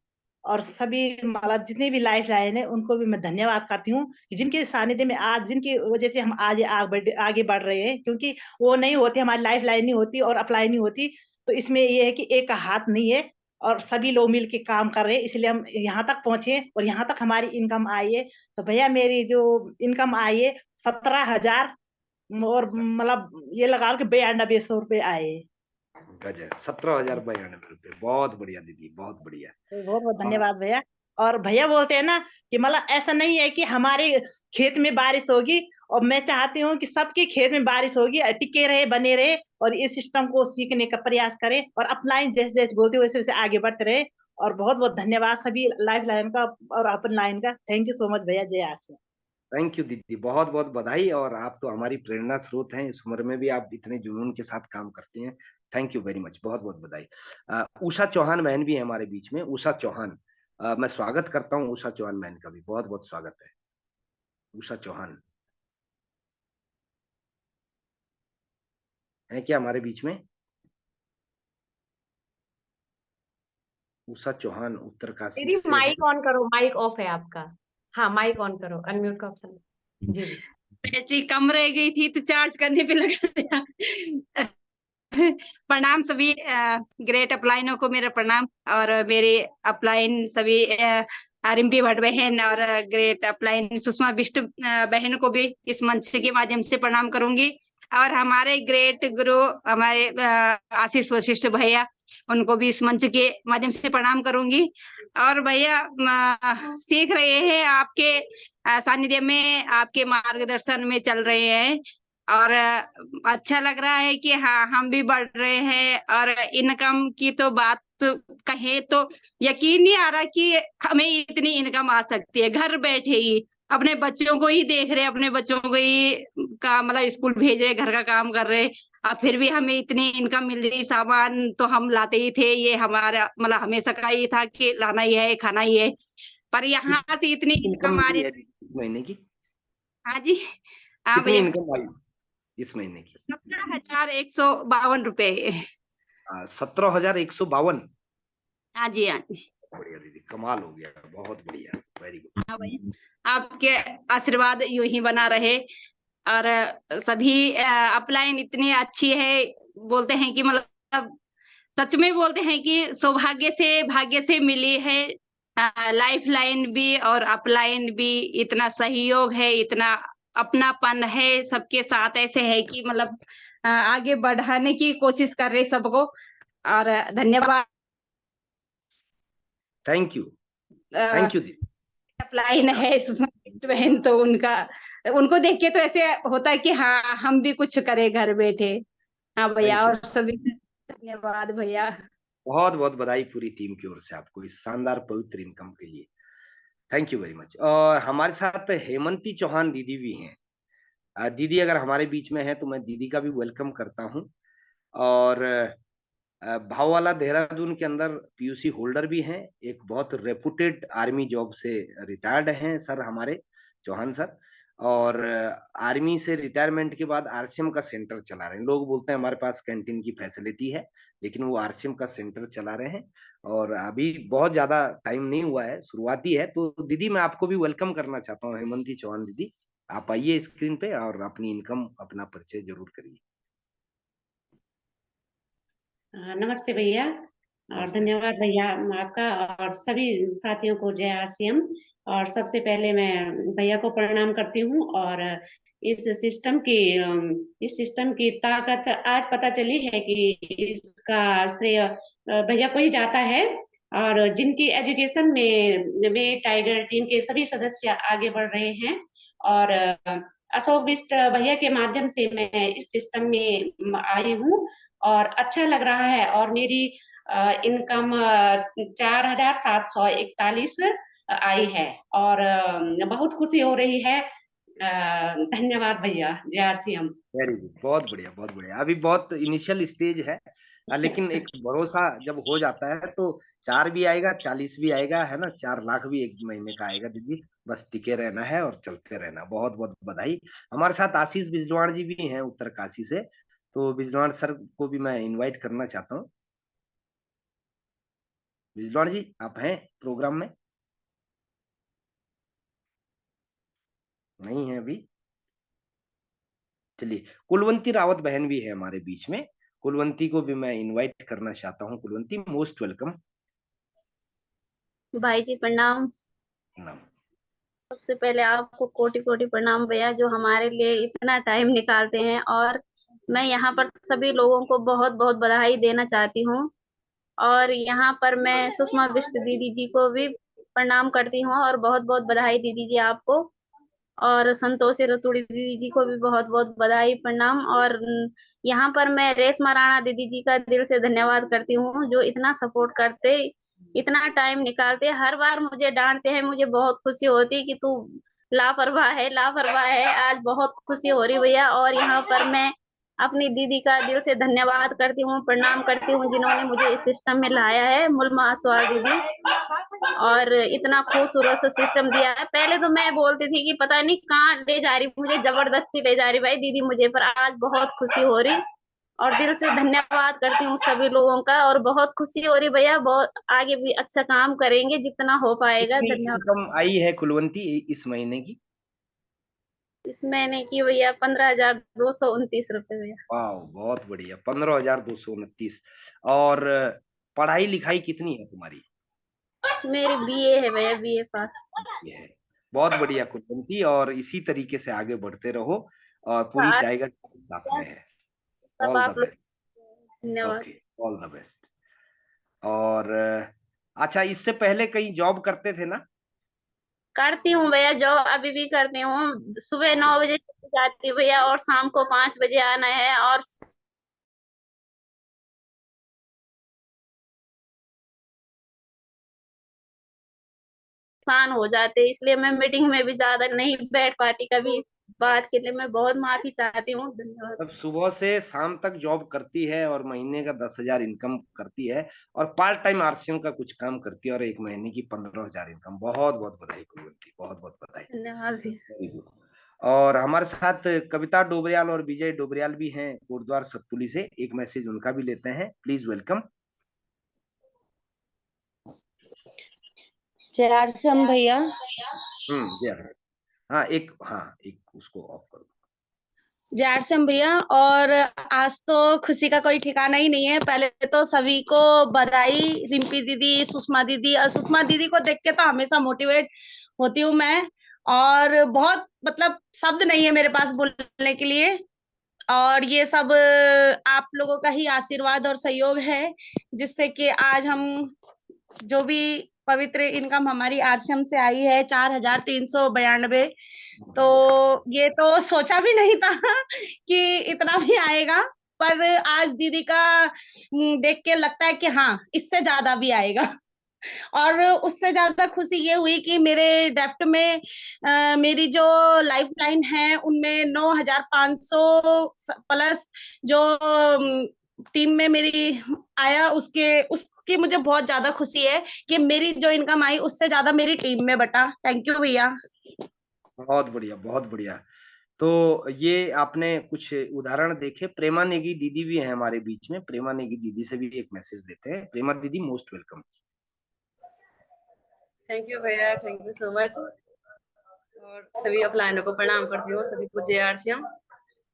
और सभी मतलब जितने भी लाइफ लाइन है उनको भी मैं धन्यवाद करती हूँ कि जिनके सानिध्य में आज, जिनकी वजह से हम आज आगे बढ़ रहे हैं। क्योंकि वो नहीं होते, हमारी लाइफ लाइन नहीं होती और अप्लाई नहीं होती, तो इसमें ये है कि एक का हाथ नहीं है और सभी लोग मिल के काम कर रहे हैं, इसलिए हम यहाँ तक पहुंचे और यहाँ तक हमारी इनकम आई है। तो भैया मेरी जो इनकम आई है 17,000, और मतलब ये लगा लो कि 9200 रुपये आए। गजब, 17,092 रुपये। बहुत बढ़िया दीदी, बहुत बढ़िया। तो बहुत बहुत और धन्यवाद भैया। और भैया बोलते हैं ना कि मतलब ऐसा नहीं है कि हमारे खेत में बारिश होगी, और मैं चाहती हूँ कि सबके खेत में बारिश होगी, टिके रहे, बने रहे, और इस सिस्टम को सीखने का प्रयास करें और अपलाइन जैसे जैसे बोलते वैसे वैसे आगे बढ़ते रहे। और बहुत बहुत धन्यवाद सभी लाइफ लाइन का और अपन लाइन का। थैंक यू सो मच भैया। जय आरसी। थैंक यू दीदी, बहुत बहुत बधाई। और आप तो हमारी प्रेरणा स्रोत हैं। इस उम्र में भी आप इतने जुनून के साथ काम करते हैं। थैंक यू वेरी मच, बहुत बहुत बधाई। उषा चौहान बहन भी है हमारे बीच में। उषा चौहान, मैं स्वागत करता हूँ उषा चौहान बहन का भी। बहुत बहुत स्वागत है उषा चौहान। है क्या हमारे बीच में? उषा चौहान उत्तरकाशी दीदी से है। माइक ऑन करो, माइक ऑफ है आपका। हाँ माइक ऑन करो, अनम्यूट का ऑप्शन। जी जी। बैटरी कम रह गई थी तो चार्ज करने पे लगा दिया। प्रणाम सभी ग्रेट अपलाइनों को, मेरा प्रणाम। और मेरे अपलाइन सभी रिम्पी भट्ट बहन और ग्रेट अपलाइन सुषमा बिष्ट बहन को भी इस मंच के माध्यम से प्रणाम करूंगी। और हमारे ग्रेट गुरु हमारे आशीष वशिष्ठ भैया, उनको भी इस मंच के माध्यम से प्रणाम करूंगी। और भैया सीख रहे हैं आपके सानिध्य में, आपके मार्गदर्शन में चल रहे हैं। और अच्छा लग रहा है कि हाँ हम भी बढ़ रहे हैं। और इनकम की तो बात कहें तो यकीन नहीं आ रहा कि हमें इतनी इनकम आ सकती है घर बैठे ही। अपने बच्चों को ही देख रहे, अपने बच्चों को ही का मतलब स्कूल भेज रहे, घर का काम कर रहे, और फिर भी हमें इतनी इनकम मिल रही। सामान तो हम लाते ही थे, ये हमारा मतलब हमेशा का ही था कि लाना ही है, खाना ही है। पर यहाँ से इतनी इनकम इनकम आ मिली रही। है इस महीने की? हाँ जी, हाँ कितनी भैया। इनकम आई इस महीने की? 17,152 रुपए। 17,152? हाँ जी, हाँ जी। बढ़िया दीदी, कमाल हो गया, बहुत बढ़िया, वेरी गुड। हाँ भैया, आपके आशीर्वाद यूं ही बना रहे। और सभी अपलाइन इतनी अच्छी है, बोलते हैं कि मतलब सच में बोलते हैं कि सौभाग्य से भाग्य से मिली है। लाइफ लाइन भी और अपलाइन भी, इतना सहयोग है, इतना अपनापन है सबके साथ। ऐसे है कि मतलब आगे बढ़ाने की कोशिश कर रहे सबको। और धन्यवाद। थैंक यू, थैंक यू दीदी। अपलाइन है सुषमा बहन, तो उनको देख के तो ऐसे होता है कि हाँ हम भी कुछ करें घर बैठे। हाँ भैया, थैंक यू, और सभी धन्यवाद भैया। बहुत बहुत बधाई पूरी टीम की ओर से आपको इस शानदार पवित्र इनकम के लिए। Thank you very much. और हमारे साथ हेमंती चौहान दीदी भी हैं। दीदी अगर हमारे बीच में है तो मैं दीदी का भी वेलकम करता हूं। और भाववाला देहरादून के अंदर पीयूसी होल्डर भी हैं, एक बहुत रेपुटेड आर्मी जॉब से रिटायर्ड हैं सर हमारे चौहान सर। और आर्मी से रिटायरमेंट के बाद आरसीएम का सेंटर चला रहे हैं। लोग बोलते हैं हमारे पास कैंटीन की फैसिलिटी है, लेकिन वो आरसीएम का सेंटर चला रहे हैं। और अभी बहुत ज्यादा टाइम नहीं हुआ है, शुरुआती है। तो दीदी मैं आपको भी वेलकम करना चाहता हूँ, हेमंती चौहान दीदी। आप आइए स्क्रीन पे और अपनी इनकम, अपना परिचय जरूर करिए। नमस्ते भैया, और नमस्ते। धन्यवाद भैया आपका, और सभी साथियों को जय आरसीएम। और सबसे पहले मैं भैया को प्रणाम करती हूँ। और इस सिस्टम की ताकत आज पता चली है कि इसका श्रेय भैया को ही जाता है। और जिनकी एजुकेशन में टाइगर टीम के सभी सदस्य आगे बढ़ रहे हैं। और अशोक बिष्ट भैया के माध्यम से मैं इस सिस्टम में आई हूँ, और अच्छा लग रहा है। और मेरी इनकम 4,741 आई है, और बहुत खुशी हो रही है। धन्यवाद भैया, जय आरसीएम। वेरी गुड, बहुत बढ़िया, बहुत बढ़िया। अभी बहुत इनिशियल स्टेज है, लेकिन एक भरोसा जब हो जाता है तो 4 भी आएगा, 40 भी आएगा, है ना, 4 लाख भी एक महीने का आएगा दीदी। बस टिके रहना है और चलते रहना। बहुत बहुत बधाई। हमारे साथ आशीष बिजवाण जी भी हैं उत्तरकाशी से, तो बिजवाण सर को भी मैं इनवाइट करना चाहता हूँ। बिजवाण जी आप हैं प्रोग्राम में? नहीं है अभी। चलिए, कुलवंती रावत बहन भी है हमारे बीच में। कुलवंती को भी मैं इनवाइट करना चाहता हूँ। Kulwanti most welcome. भाई जी प्रणाम। नाम। सबसे पहले आपको कोटि कोटि प्रणाम भैया, जो हमारे लिए इतना टाइम निकालते हैं। और मैं यहाँ पर सभी लोगों को बहुत बहुत बधाई देना चाहती हूँ। और यहाँ पर मैं सुषमा बिष्ट दीदी जी को भी प्रणाम करती हूँ, और बहुत बहुत बधाई दीदी जी आपको। और संतोषी रतुड़ी दीदी जी को भी बहुत बहुत बधाई प्रणाम। और यहाँ पर मैं रेशमा राणा दीदी जी का दिल से धन्यवाद करती हूँ, जो इतना सपोर्ट करते, इतना टाइम निकालते। हर बार मुझे डांटते हैं, मुझे बहुत खुशी होती कि तू लापरवाह है, लापरवाह है। आज बहुत खुशी हो रही भैया। और यहाँ पर मैं अपनी दीदी का दिल से धन्यवाद करती हूँ, प्रणाम करती हूँ, जिन्होंने मुझे इस सिस्टम में लाया है, मुलमा असवार दीदी। और इतना खूबसूरत सा सिस्टम दिया है। पहले तो मैं बोलती थी कि पता नहीं कहाँ ले जा रही, मुझे जबरदस्ती ले जा रही भाई दीदी मुझे, पर आज बहुत खुशी हो रही। और दिल से धन्यवाद करती हूँ सभी लोगों का, और बहुत खुशी हो रही भैया। बहुत आगे भी अच्छा काम करेंगे जितना हो पाएगा। कितनी धन्यवाद। इनकम आई है कुलवंती इस महीने की? इस महीने की भैया 15,229 रुपए भैया। वाह, बहुत बढ़िया, 15,229। और पढ़ाई लिखाई कितनी है तुम्हारी? मेरी बीए है भैया, बीए पास। ये है, बहुत बढ़िया कुलवंती, और इसी तरीके से आगे बढ़ते रहो। और पूरी आज टाइगर टीम साथ में है। सब ऑल द आप लोग, बेस्ट। धन्यवाद। Okay, all the best. और अच्छा, इससे पहले कहीं जॉब करते थे ना? करती हूँ भैया, जॉब अभी भी करती हूँ। सुबह 9 बजे जाती हूँ भैया और शाम को 5 बजे आना है। और नुकसान हो जाते हैं, इसलिए मैं मीटिंग में भी ज्यादा नहीं बैठ पाती। कभी इस बात के लिए मैं बहुत माफी चाहती हूँ। धन्यवाद। अब सुबह से शाम तक जॉब करती है और महीने का 10,000 इनकम करती है, और पार्ट टाइम आरसीएम का कुछ काम करती है, और एक महीने की 15,000 इनकम। बहुत बहुत बधाई कुलवंती, बहुत बहुत बधाई। धन्यवाद जी। Very good। और हमारे साथ कविता डोबरियाल और विजय डोबरियाल भी हैं गुरुद्वार सतपुली से। एक मैसेज उनका भी लेते हैं, प्लीज वेलकम। जय आरसीएम भैया। हाँ एक उसको ऑफ कर दो। जय आरसीएम भैया। और आज तो खुशी का कोई ठिकाना ही नहीं है। पहले तो सभी को बधाई, रिम्पी दीदी, सुषमा दीदी। और सुषमा दीदी को देख के तो हमेशा मोटिवेट होती हूँ मैं, और बहुत मतलब शब्द नहीं है मेरे पास बोलने के लिए। और ये सब आप लोगों का ही आशीर्वाद और सहयोग है, जिससे कि आज हम जो भी पवित्र इनकम हमारी आरसीएम से आई है 4,392, तो ये तो सोचा भी नहीं था कि इतना भी आएगा। पर आज दीदी का देख के लगता है कि हाँ, इससे ज्यादा भी आएगा। और उससे ज्यादा खुशी ये हुई कि मेरे डेफ्ट में मेरी जो लाइफ लाइन है उनमें 9,500 प्लस जो टीम में मेरी आया, उसकी मुझे बहुत ज्यादा खुशी है कि मेरी जो इनकम आई उससे ज्यादा मेरी टीम में बटा। थैंक यू भैया। बहुत बढ़िया, बहुत बढ़िया। तो ये आपने कुछ उदाहरण देखे। प्रेमा नेगी दीदी भी है हमारे बीच में। प्रेमा नेगी दीदी से भी एक मैसेज लेते हैं। प्रेमा दीदी, मोस्ट वेलकम। थैंक यू भैया, थैंक यू सो मच। और सभी अपलाइनों को प्रणाम करती हूँ, सभी को जय आरसीएम।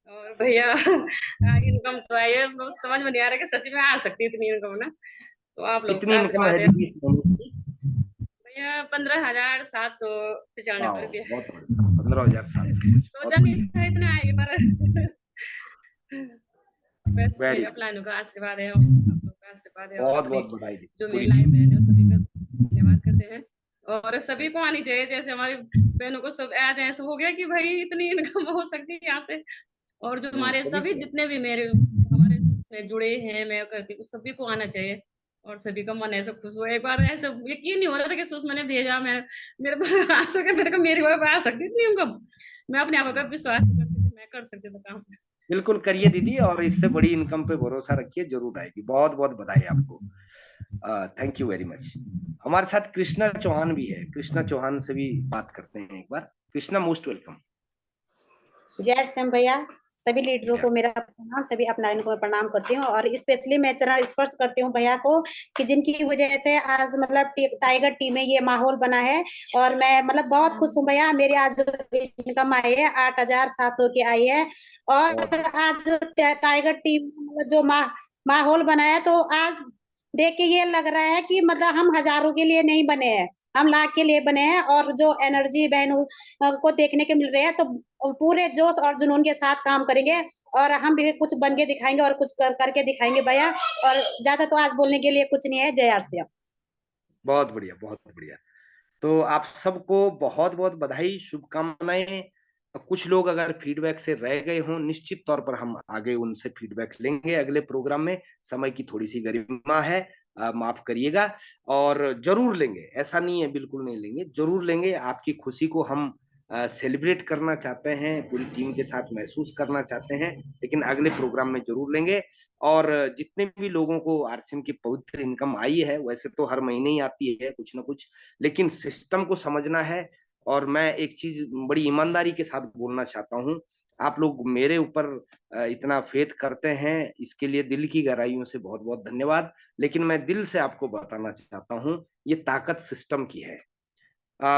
और भैया इनकम तो आई है, समझ में नहीं आ रहा कि सच में आ सकती है इतनी इनकम ना। तो आप लोग कितनी इनकम है दीदी इस महीने की? भैया 15,795 रुपया। 15,700। सोचा नहीं था इतना आएगा, पर वैसे मेरे अपलाइनों का आशीर्वाद है, आप लोग का आशीर्वाद है। बहुत बहुत बधाई जो मेरी लाइफ बहन है सभी का धन्यवाद करते हैं। और सभी को आनी चाहिए, जैसे हमारी बहनों को सब आज ऐसा हो गया कि भाई इतनी इनकम हो सकती है यहाँ से। और जो हमारे सभी जितने भी हमारे में जुड़े हैं, मैं कहती हूँ सभी को आना चाहिए। और सभी का मन ऐसा खुश हो। एक बार ऐसा यकीन नहीं हो रहा था कि सुषमा ने भेजा, मेरे पर आ सके, मेरे को मेरी वजह आ सकती इतनी इनकम। मैं अपने आप का विश्वास कर सकती, मैं कर सकती हूँ काम। बिल्कुल करिए दीदी, और इससे बड़ी इनकम पे भरोसा रखिए, जरूर आएगी। बहुत बहुत बधाई आपको। Thank you very much. हमारे साथ कृष्णा चौहान भी है। कृष्णा चौहान से भी बात करते हैं एक बार। Krishna, most welcome. जय श्याम भैया, सभी लीडरों को मेरा प्रणाम, सभी अपलाइनों को मैं प्रणाम करती हूँ। और स्पेशली मैं चरण स्पर्श करती हूँ भैया को, कि जिनकी वजह से आज मतलब टाइगर टीम में ये माहौल बना है। और मैं मतलब बहुत खुश हूँ भैया। मेरी आज इनकम आई है 8,700 की आई है। और आज टाइगर टीम मतलब जो माहौल बना है, तो आज देख के ये लग रहा है कि मतलब हम हजारों के लिए नहीं बने हैं, हम लाख के लिए बने हैं। और जो एनर्जी बहनों को देखने के मिल रहे हैं, तो पूरे जोश और जुनून के साथ काम करेंगे, और हम भी कुछ बन के दिखाएंगे और कुछ करके दिखाएंगे भैया। और ज्यादा तो आज बोलने के लिए कुछ नहीं है। जय आरसीएम। बहुत बढ़िया, बहुत बढ़िया। तो आप सबको बहुत बहुत बधाई, शुभकामनाएं। कुछ लोग अगर फीडबैक से रह गए हों, निश्चित तौर पर हम आगे उनसे फीडबैक लेंगे अगले प्रोग्राम में। समय की थोड़ी सी गरिमा है, माफ करिएगा। और जरूर लेंगे, ऐसा नहीं है बिल्कुल नहीं लेंगे, जरूर लेंगे। आपकी खुशी को हम सेलिब्रेट करना चाहते हैं, पूरी टीम के साथ महसूस करना चाहते हैं, लेकिन अगले प्रोग्राम में जरूर लेंगे। और जितने भी लोगों को आरसीएम की पवित्र इनकम आई है, वैसे तो हर महीने ही आती है कुछ ना कुछ, लेकिन सिस्टम को समझना है। और मैं एक चीज बड़ी ईमानदारी के साथ बोलना चाहता हूँ, आप लोग मेरे ऊपर इतना फेथ करते हैं, इसके लिए दिल की गहराइयों से बहुत बहुत धन्यवाद। लेकिन मैं दिल से आपको बताना चाहता हूँ, ये ताकत सिस्टम की है।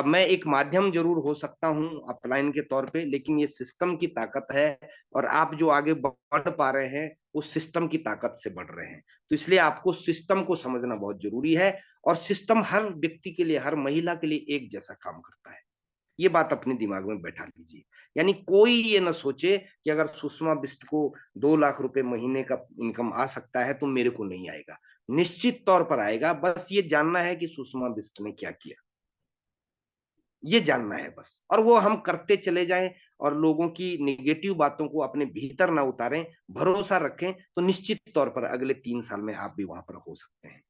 मैं एक माध्यम जरूर हो सकता हूँ अपलाइन के तौर पे, लेकिन ये सिस्टम की ताकत है। और आप जो आगे बढ़ पा रहे हैं, उस सिस्टम की ताकत से बढ़ रहे हैं। तो इसलिए आपको सिस्टम को समझना बहुत जरूरी है। और सिस्टम हर व्यक्ति के लिए, हर महिला के लिए एक जैसा काम करता है। ये बात अपने दिमाग में बैठा लीजिए। यानी कोई ये ना सोचे कि अगर सुषमा बिष्ट को 2 लाख रुपए महीने का इनकम आ सकता है तो मेरे को नहीं आएगा। निश्चित तौर पर आएगा, बस ये जानना है कि सुषमा बिष्ट ने क्या किया। ये जानना है बस। और वो हम करते चले जाएं और लोगों की निगेटिव बातों को अपने भीतर ना उतारें, भरोसा रखें, तो निश्चित तौर पर अगले 3 साल में आप भी वहां पर हो सकते हैं।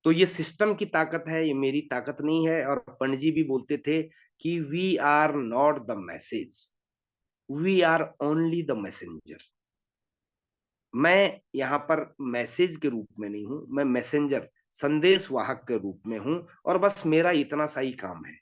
तो ये सिस्टम की ताकत है, ये मेरी ताकत नहीं है। और पंडित जी भी बोलते थे कि we are not the message, we are only the messenger. मैं यहाँ पर मैसेज के रूप में नहीं हूं, मैं मैसेंजर, संदेश वाहक के रूप में हूं। और बस मेरा इतना सा ही काम है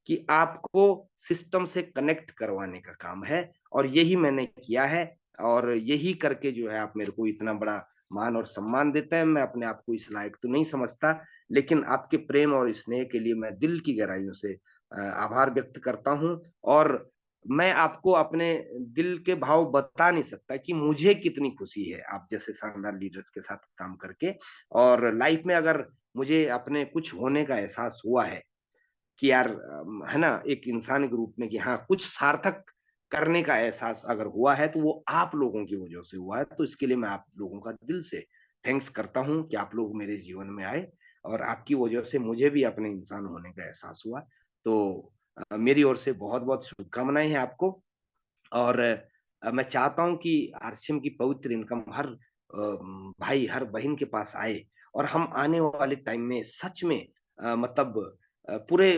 कि आपको सिस्टम से कनेक्ट करवाने का काम है, और यही मैंने किया है। और यही करके जो है आप मेरे को इतना बड़ा मान और सम्मान देते हैं। मैं अपने आप को इस लायक तो नहीं समझता, लेकिन आपके प्रेम और स्नेह के लिए मैं दिल की गहराइयों से आभार व्यक्त करता हूं। और मैं आपको अपने दिल के भाव बता नहीं सकता कि मुझे कितनी खुशी है आप जैसे शानदार लीडर्स के साथ काम करके। और लाइफ में अगर मुझे अपने कुछ होने का एहसास हुआ है कि यार है ना, एक इंसान के रूप में कि हाँ कुछ सार्थक करने का एहसास अगर हुआ है, तो वो आप लोगों की वजह से हुआ है। तो इसके लिए मैं आप लोगों का दिल से थैंक्स करता हूँ कि आप लोग मेरे जीवन में आए, और आपकी वजह से मुझे भी अपने इंसान होने का एहसास हुआ। तो मेरी ओर से बहुत बहुत शुभकामनाएं हैं आपको। और मैं चाहता हूं कि आरसीएम की पवित्र इनकम हर भाई, हर बहन के पास आए, और हम आने वाले टाइम में सच में मतलब पूरे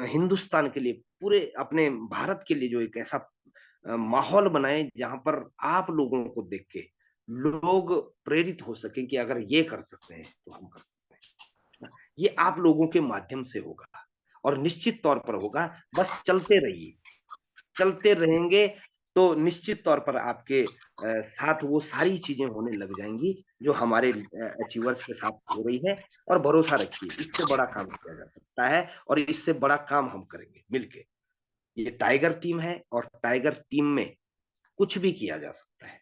हिंदुस्तान के लिए, पूरे अपने भारत के लिए जो एक ऐसा माहौल बनाए जहां पर आप लोगों को देख के लोग प्रेरित हो सके कि अगर ये कर सकते हैं तो हम कर सकते हैं। ये आप लोगों के माध्यम से होगा, और निश्चित तौर पर होगा। बस चलते रहिए, चलते रहेंगे तो निश्चित तौर पर आपके साथ वो सारी चीजें होने लग जाएंगी जो हमारे अचीवर्स के साथ हो रही है। और भरोसा रखिए, इससे बड़ा काम किया जा सकता है, और इससे बड़ा काम हम करेंगे मिलके। ये टाइगर टीम है, और टाइगर टीम में कुछ भी किया जा सकता है।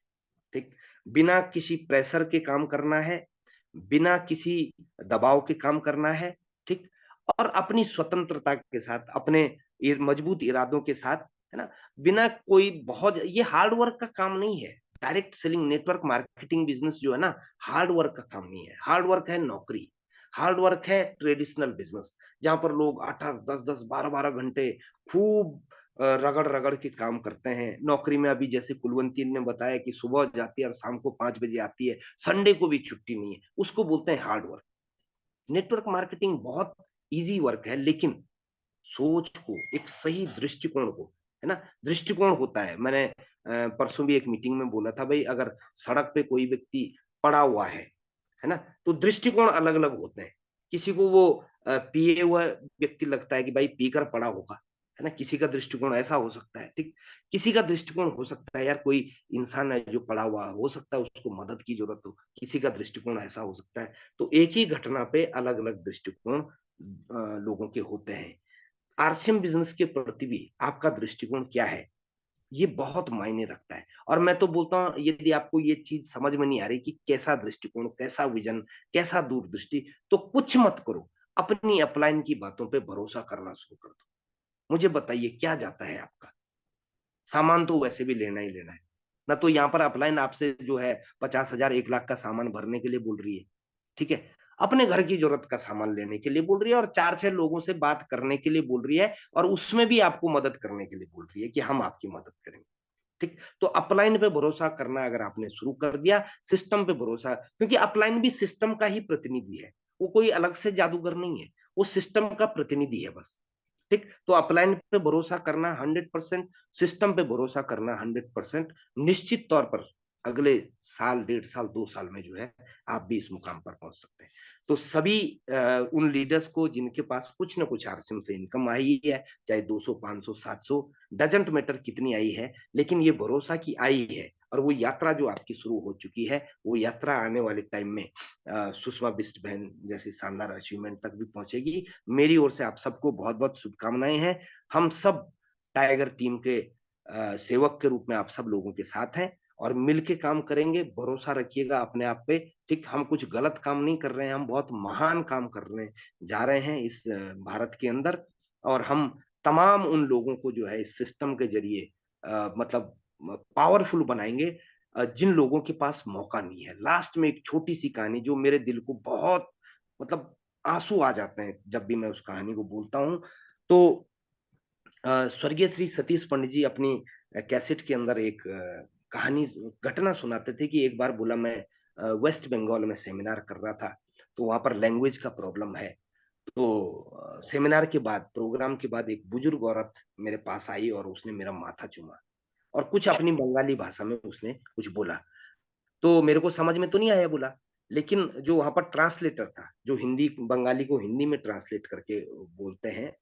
ठीक, बिना किसी प्रेशर के काम करना है, बिना किसी दबाव के काम करना है। ठीक, और अपनी स्वतंत्रता के साथ, अपने मजबूत इरादों के साथ, है ना, बिना कोई बहुत, ये हार्ड वर्क का काम नहीं है। Direct selling, network marketing business जो है ना, हार्ड वर्क का काम नहीं है। हार्ड वर्क है नौकरी, हार्ड वर्क है ट्रेडिशनल बिजनेस, जहां पर लोग 8-8, 10-10, 12-12 घंटे खूब रगड़ रगड़ के काम करते हैं। नौकरी में अभी जैसे कुलवंती ने बताया कि सुबह जाती है और शाम को 5 बजे आती है, संडे को भी छुट्टी नहीं है, उसको बोलते हैं हार्ड वर्क। नेटवर्क मार्केटिंग बहुत इजी वर्क है, लेकिन सोच को, एक सही दृष्टिकोण को, है ना, दृष्टिकोण होता है। मैंने परसों भी एक मीटिंग में बोला था, भाई अगर सड़क पे कोई व्यक्ति पड़ा हुआ है ना, तो दृष्टिकोण अलग अलग होते हैं। किसी को वो पिए हुआ व्यक्ति लगता है कि भाई पीकर पड़ा होगा, है ना, किसी का दृष्टिकोण ऐसा हो सकता है। ठीक, किसी का दृष्टिकोण हो सकता है यार कोई इंसान है जो पड़ा हुआ हो सकता है उसको मदद की जरूरत हो, किसी का दृष्टिकोण ऐसा हो सकता है। तो एक ही घटना पे अलग अलग दृष्टिकोण लोगों के होते हैं। आरसीएम बिजनेस के प्रति भी आपका दृष्टिकोण क्या है, ये बहुत मायने रखता है। और मैं तो बोलता हूँ, यदि आपको ये चीज समझ में नहीं आ रही कि कैसा दृष्टिकोण, कैसा विजन, कैसा दूरदृष्टि, तो कुछ मत करो, अपनी अपलाइन की बातों पे भरोसा करना शुरू कर दो। मुझे बताइए क्या जाता है आपका, सामान तो वैसे भी लेना ही लेना है ना। तो यहाँ पर अपलाइन आपसे जो है 50,000, 1 लाख का सामान भरने के लिए बोल रही है, ठीक है, अपने घर की जरूरत का सामान लेने के लिए बोल रही है, और 4-6 लोगों से बात करने के लिए बोल रही है, और उसमें भी आपको मदद करने के लिए बोल रही है कि हम आपकी मदद करेंगे। ठीक, तो अपलाइन पे भरोसा करना अगर आपने शुरू कर दिया, सिस्टम पे भरोसा, क्योंकि अपलाइन भी सिस्टम का ही प्रतिनिधि है, वो कोई अलग से जादूगर नहीं है, वो सिस्टम का प्रतिनिधि है बस। ठीक, तो अपलाइन पे भरोसा करना 100%, सिस्टम पे भरोसा करना 100%, निश्चित तौर पर अगले साल, 1.5 साल, 2 साल में जो है आप भी इस मुकाम पर पहुंच सकते हैं। तो सभी उन लीडर्स को जिनके पास कुछ ना कुछ आरसीएम से इनकम आई है, चाहे 200, 500, 700, डजंट मैटर कितनी आई है, लेकिन ये भरोसा की आई है, और वो यात्रा जो आपकी शुरू हो चुकी है, वो यात्रा आने वाले टाइम में सुषमा बिष्ट बहन जैसी शानदार अचीवमेंट तक भी पहुंचेगी। मेरी ओर से आप सबको बहुत बहुत शुभकामनाएं हैं। हम सब टाइगर टीम के सेवक के रूप में आप सब लोगों के साथ हैं, और मिलके काम करेंगे। भरोसा रखिएगा अपने आप पे। ठीक, हम कुछ गलत काम नहीं कर रहे हैं, हम बहुत महान काम करने जा रहे हैं इस भारत के अंदर। और हम तमाम उन लोगों को जो है इस सिस्टम के जरिए मतलब पावरफुल बनाएंगे जिन लोगों के पास मौका नहीं है। लास्ट में एक छोटी सी कहानी जो मेरे दिल को बहुत, मतलब आंसू आ जाते हैं जब भी मैं उस कहानी को बोलता हूँ। तो स्वर्गीय श्री सतीश पंडित जी अपनी कैसेट के अंदर एक कहानी घटना सुनाते थे कि एक बार बोला मैं वेस्ट बंगाल में सेमिनार कर रहा था, तो वहां पर लैंग्वेज का प्रॉब्लम है। तो सेमिनार के बाद, प्रोग्राम के बाद एक बुजुर्ग औरत मेरे पास आई और उसने मेरा माथा चूमा और कुछ अपनी बंगाली भाषा में उसने कुछ बोला। तो मेरे को समझ में तो नहीं आया बोला, लेकिन जो वहां पर ट्रांसलेटर था, जो हिंदी बंगाली को हिंदी में ट्रांसलेट करके बोलते हैं,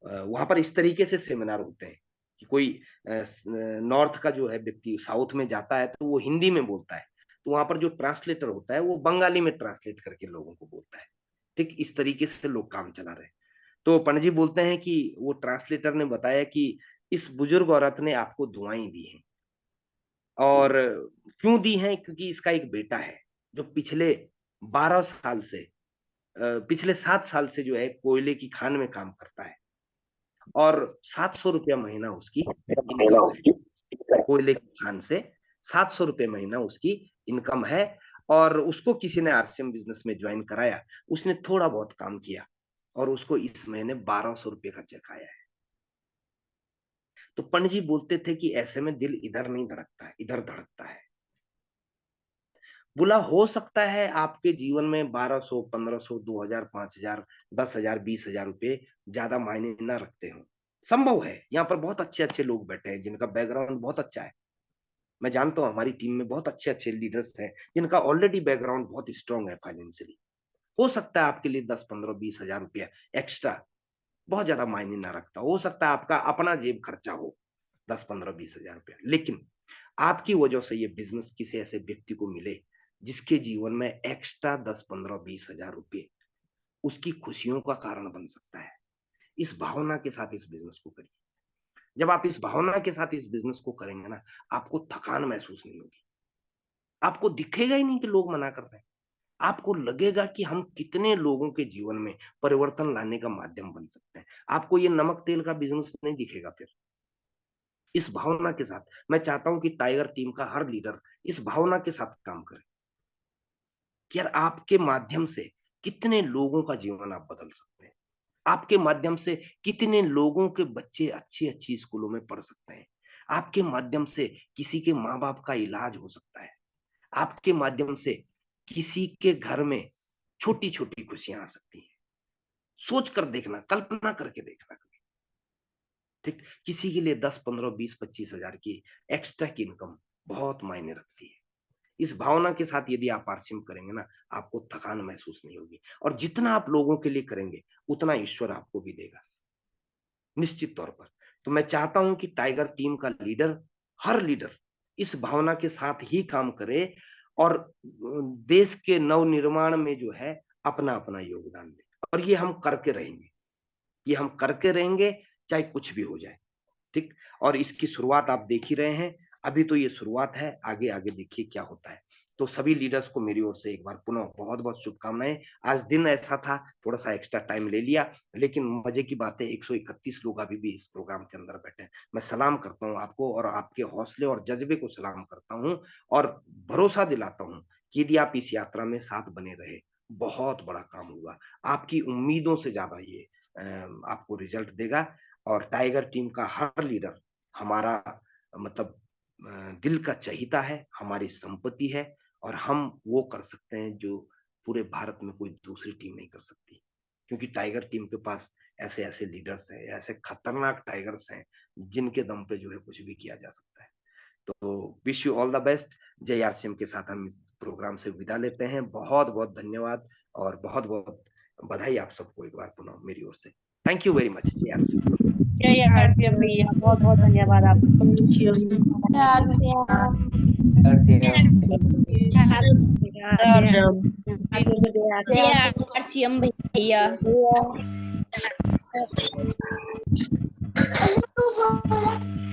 वहां पर इस तरीके से सेमिनार होते हैं कि कोई नॉर्थ का जो है व्यक्ति साउथ में जाता है तो वो हिंदी में बोलता है, तो वहां पर जो ट्रांसलेटर होता है वो बंगाली में ट्रांसलेट करके लोगों को बोलता है। ठीक इस तरीके से लोग काम चला रहे हैं। तो पंडित जी बोलते हैं कि वो ट्रांसलेटर ने बताया कि इस बुजुर्ग औरत ने आपको दुआएं दी हैं, और क्यों दी हैं, क्योंकि इसका एक बेटा है जो पिछले 12 साल से पिछले 7 साल से जो है कोयले की खान में काम करता है और 700 रुपया महीना उसकी इनकम है। कोयले की खान से 700 रुपये महीना उसकी इनकम है, और उसको किसी ने आरसीएम बिजनेस में ज्वाइन कराया, उसने थोड़ा बहुत काम किया और उसको इस महीने 1200 रुपये का चेक आया है। तो पंडित जी बोलते थे कि ऐसे में दिल इधर नहीं धड़कता है, इधर धड़कता है। बोला हो सकता है आपके जीवन में 1200, 1500, 2000, 5000, 10,000, 20,000 रुपये ज्यादा मायने ना रखते हो, संभव है। यहाँ पर बहुत अच्छे अच्छे लोग बैठे हैं जिनका बैकग्राउंड बहुत अच्छा है। मैं जानता हूँ हमारी टीम में बहुत अच्छे अच्छे लीडर्स हैं जिनका ऑलरेडी बैकग्राउंड बहुत स्ट्रांग है फाइनेंशियली। हो सकता है आपके लिए 10, 15, 20,000 रुपया एक्स्ट्रा बहुत ज्यादा मायने ना रखता, हो सकता है आपका अपना जेब खर्चा हो 10, 15, 20,000 रुपया, लेकिन आपकी वजह से ये बिजनेस किसी ऐसे व्यक्ति को मिले जिसके जीवन में एक्स्ट्रा 10, 15, 20,000 रुपये उसकी खुशियों का कारण बन सकता है। इस भावना के साथ इस बिजनेस को करिए। जब आप इस भावना के साथ इस बिजनेस को करेंगे ना, आपको थकान महसूस नहीं होगी, आपको दिखेगा ही नहीं कि लोग मना कर रहे हैं, आपको लगेगा कि हम कितने लोगों के जीवन में परिवर्तन लाने का माध्यम बन सकते हैं। आपको ये नमक तेल का बिजनेस नहीं दिखेगा। फिर इस भावना के साथ मैं चाहता हूं कि टाइगर टीम का हर लीडर इस भावना के साथ काम करे कि यार आपके माध्यम से कितने लोगों का जीवन आप बदल सकते हैं, आपके माध्यम से कितने लोगों के बच्चे अच्छी अच्छी स्कूलों में पढ़ सकते हैं, आपके माध्यम से किसी के माँ बाप का इलाज हो सकता है, आपके माध्यम से किसी के घर में छोटी छोटी खुशियां आ सकती हैं। सोच कर देखना, कल्पना करके देखना कभी। ठीक, किसी के लिए 10, 15, 20, 25,000 की एक्स्ट्रा की इनकम बहुत मायने रखती है। इस भावना के साथ यदि आप आरसीएम करेंगे ना, आपको थकान महसूस नहीं होगी, और जितना आप लोगों के लिए करेंगे उतना ईश्वर आपको भी देगा निश्चित तौर पर। तो मैं चाहता हूं कि टाइगर टीम का लीडर, हर लीडर इस भावना के साथ ही काम करे और देश के नवनिर्माण में जो है अपना अपना योगदान दे, और ये हम करके रहेंगे, ये हम करके रहेंगे चाहे कुछ भी हो जाए। ठीक, और इसकी शुरुआत आप देख ही रहे हैं, अभी तो ये शुरुआत है, आगे आगे देखिए क्या होता है। तो सभी लीडर्स को मेरी ओर से एक बार पुनः बहुत बहुत शुभकामनाएं। आज दिन ऐसा था, थोड़ा सा एक्स्ट्रा टाइम ले लिया, लेकिन मजे की बात है 131 लोग अभी भी इस प्रोग्राम के अंदर बैठे हैं। मैं सलाम करता हूं आपको और आपके हौसले और जज्बे को सलाम करता हूं, और भरोसा दिलाता हूं कि यदि आप इस यात्रा में साथ बने रहे, बहुत बड़ा काम होगा, आपकी उम्मीदों से ज्यादा ये आपको रिजल्ट देगा। और टाइगर टीम का हर लीडर हमारा मतलब दिल का चहीता है, हमारी संपत्ति है, और हम वो कर सकते हैं जो पूरे भारत में कोई दूसरी टीम नहीं कर सकती, क्योंकि टाइगर टीम के पास ऐसे ऐसे लीडर्स हैं, ऐसे खतरनाक टाइगर्स हैं जिनके दम पे जो है कुछ भी किया जा सकता है। तो wish you all the best. जय आरसीएम के साथ हम इस प्रोग्राम से विदा लेते हैं। बहुत बहुत धन्यवाद और बहुत बहुत बधाई आप सबको एक बार पुनः मेरी ओर से। Thank you very much. जय आरसीएम। जय आरसीएम भैया, बहुत बहुत धन्यवाद आपको। जय आरसीएम भैया।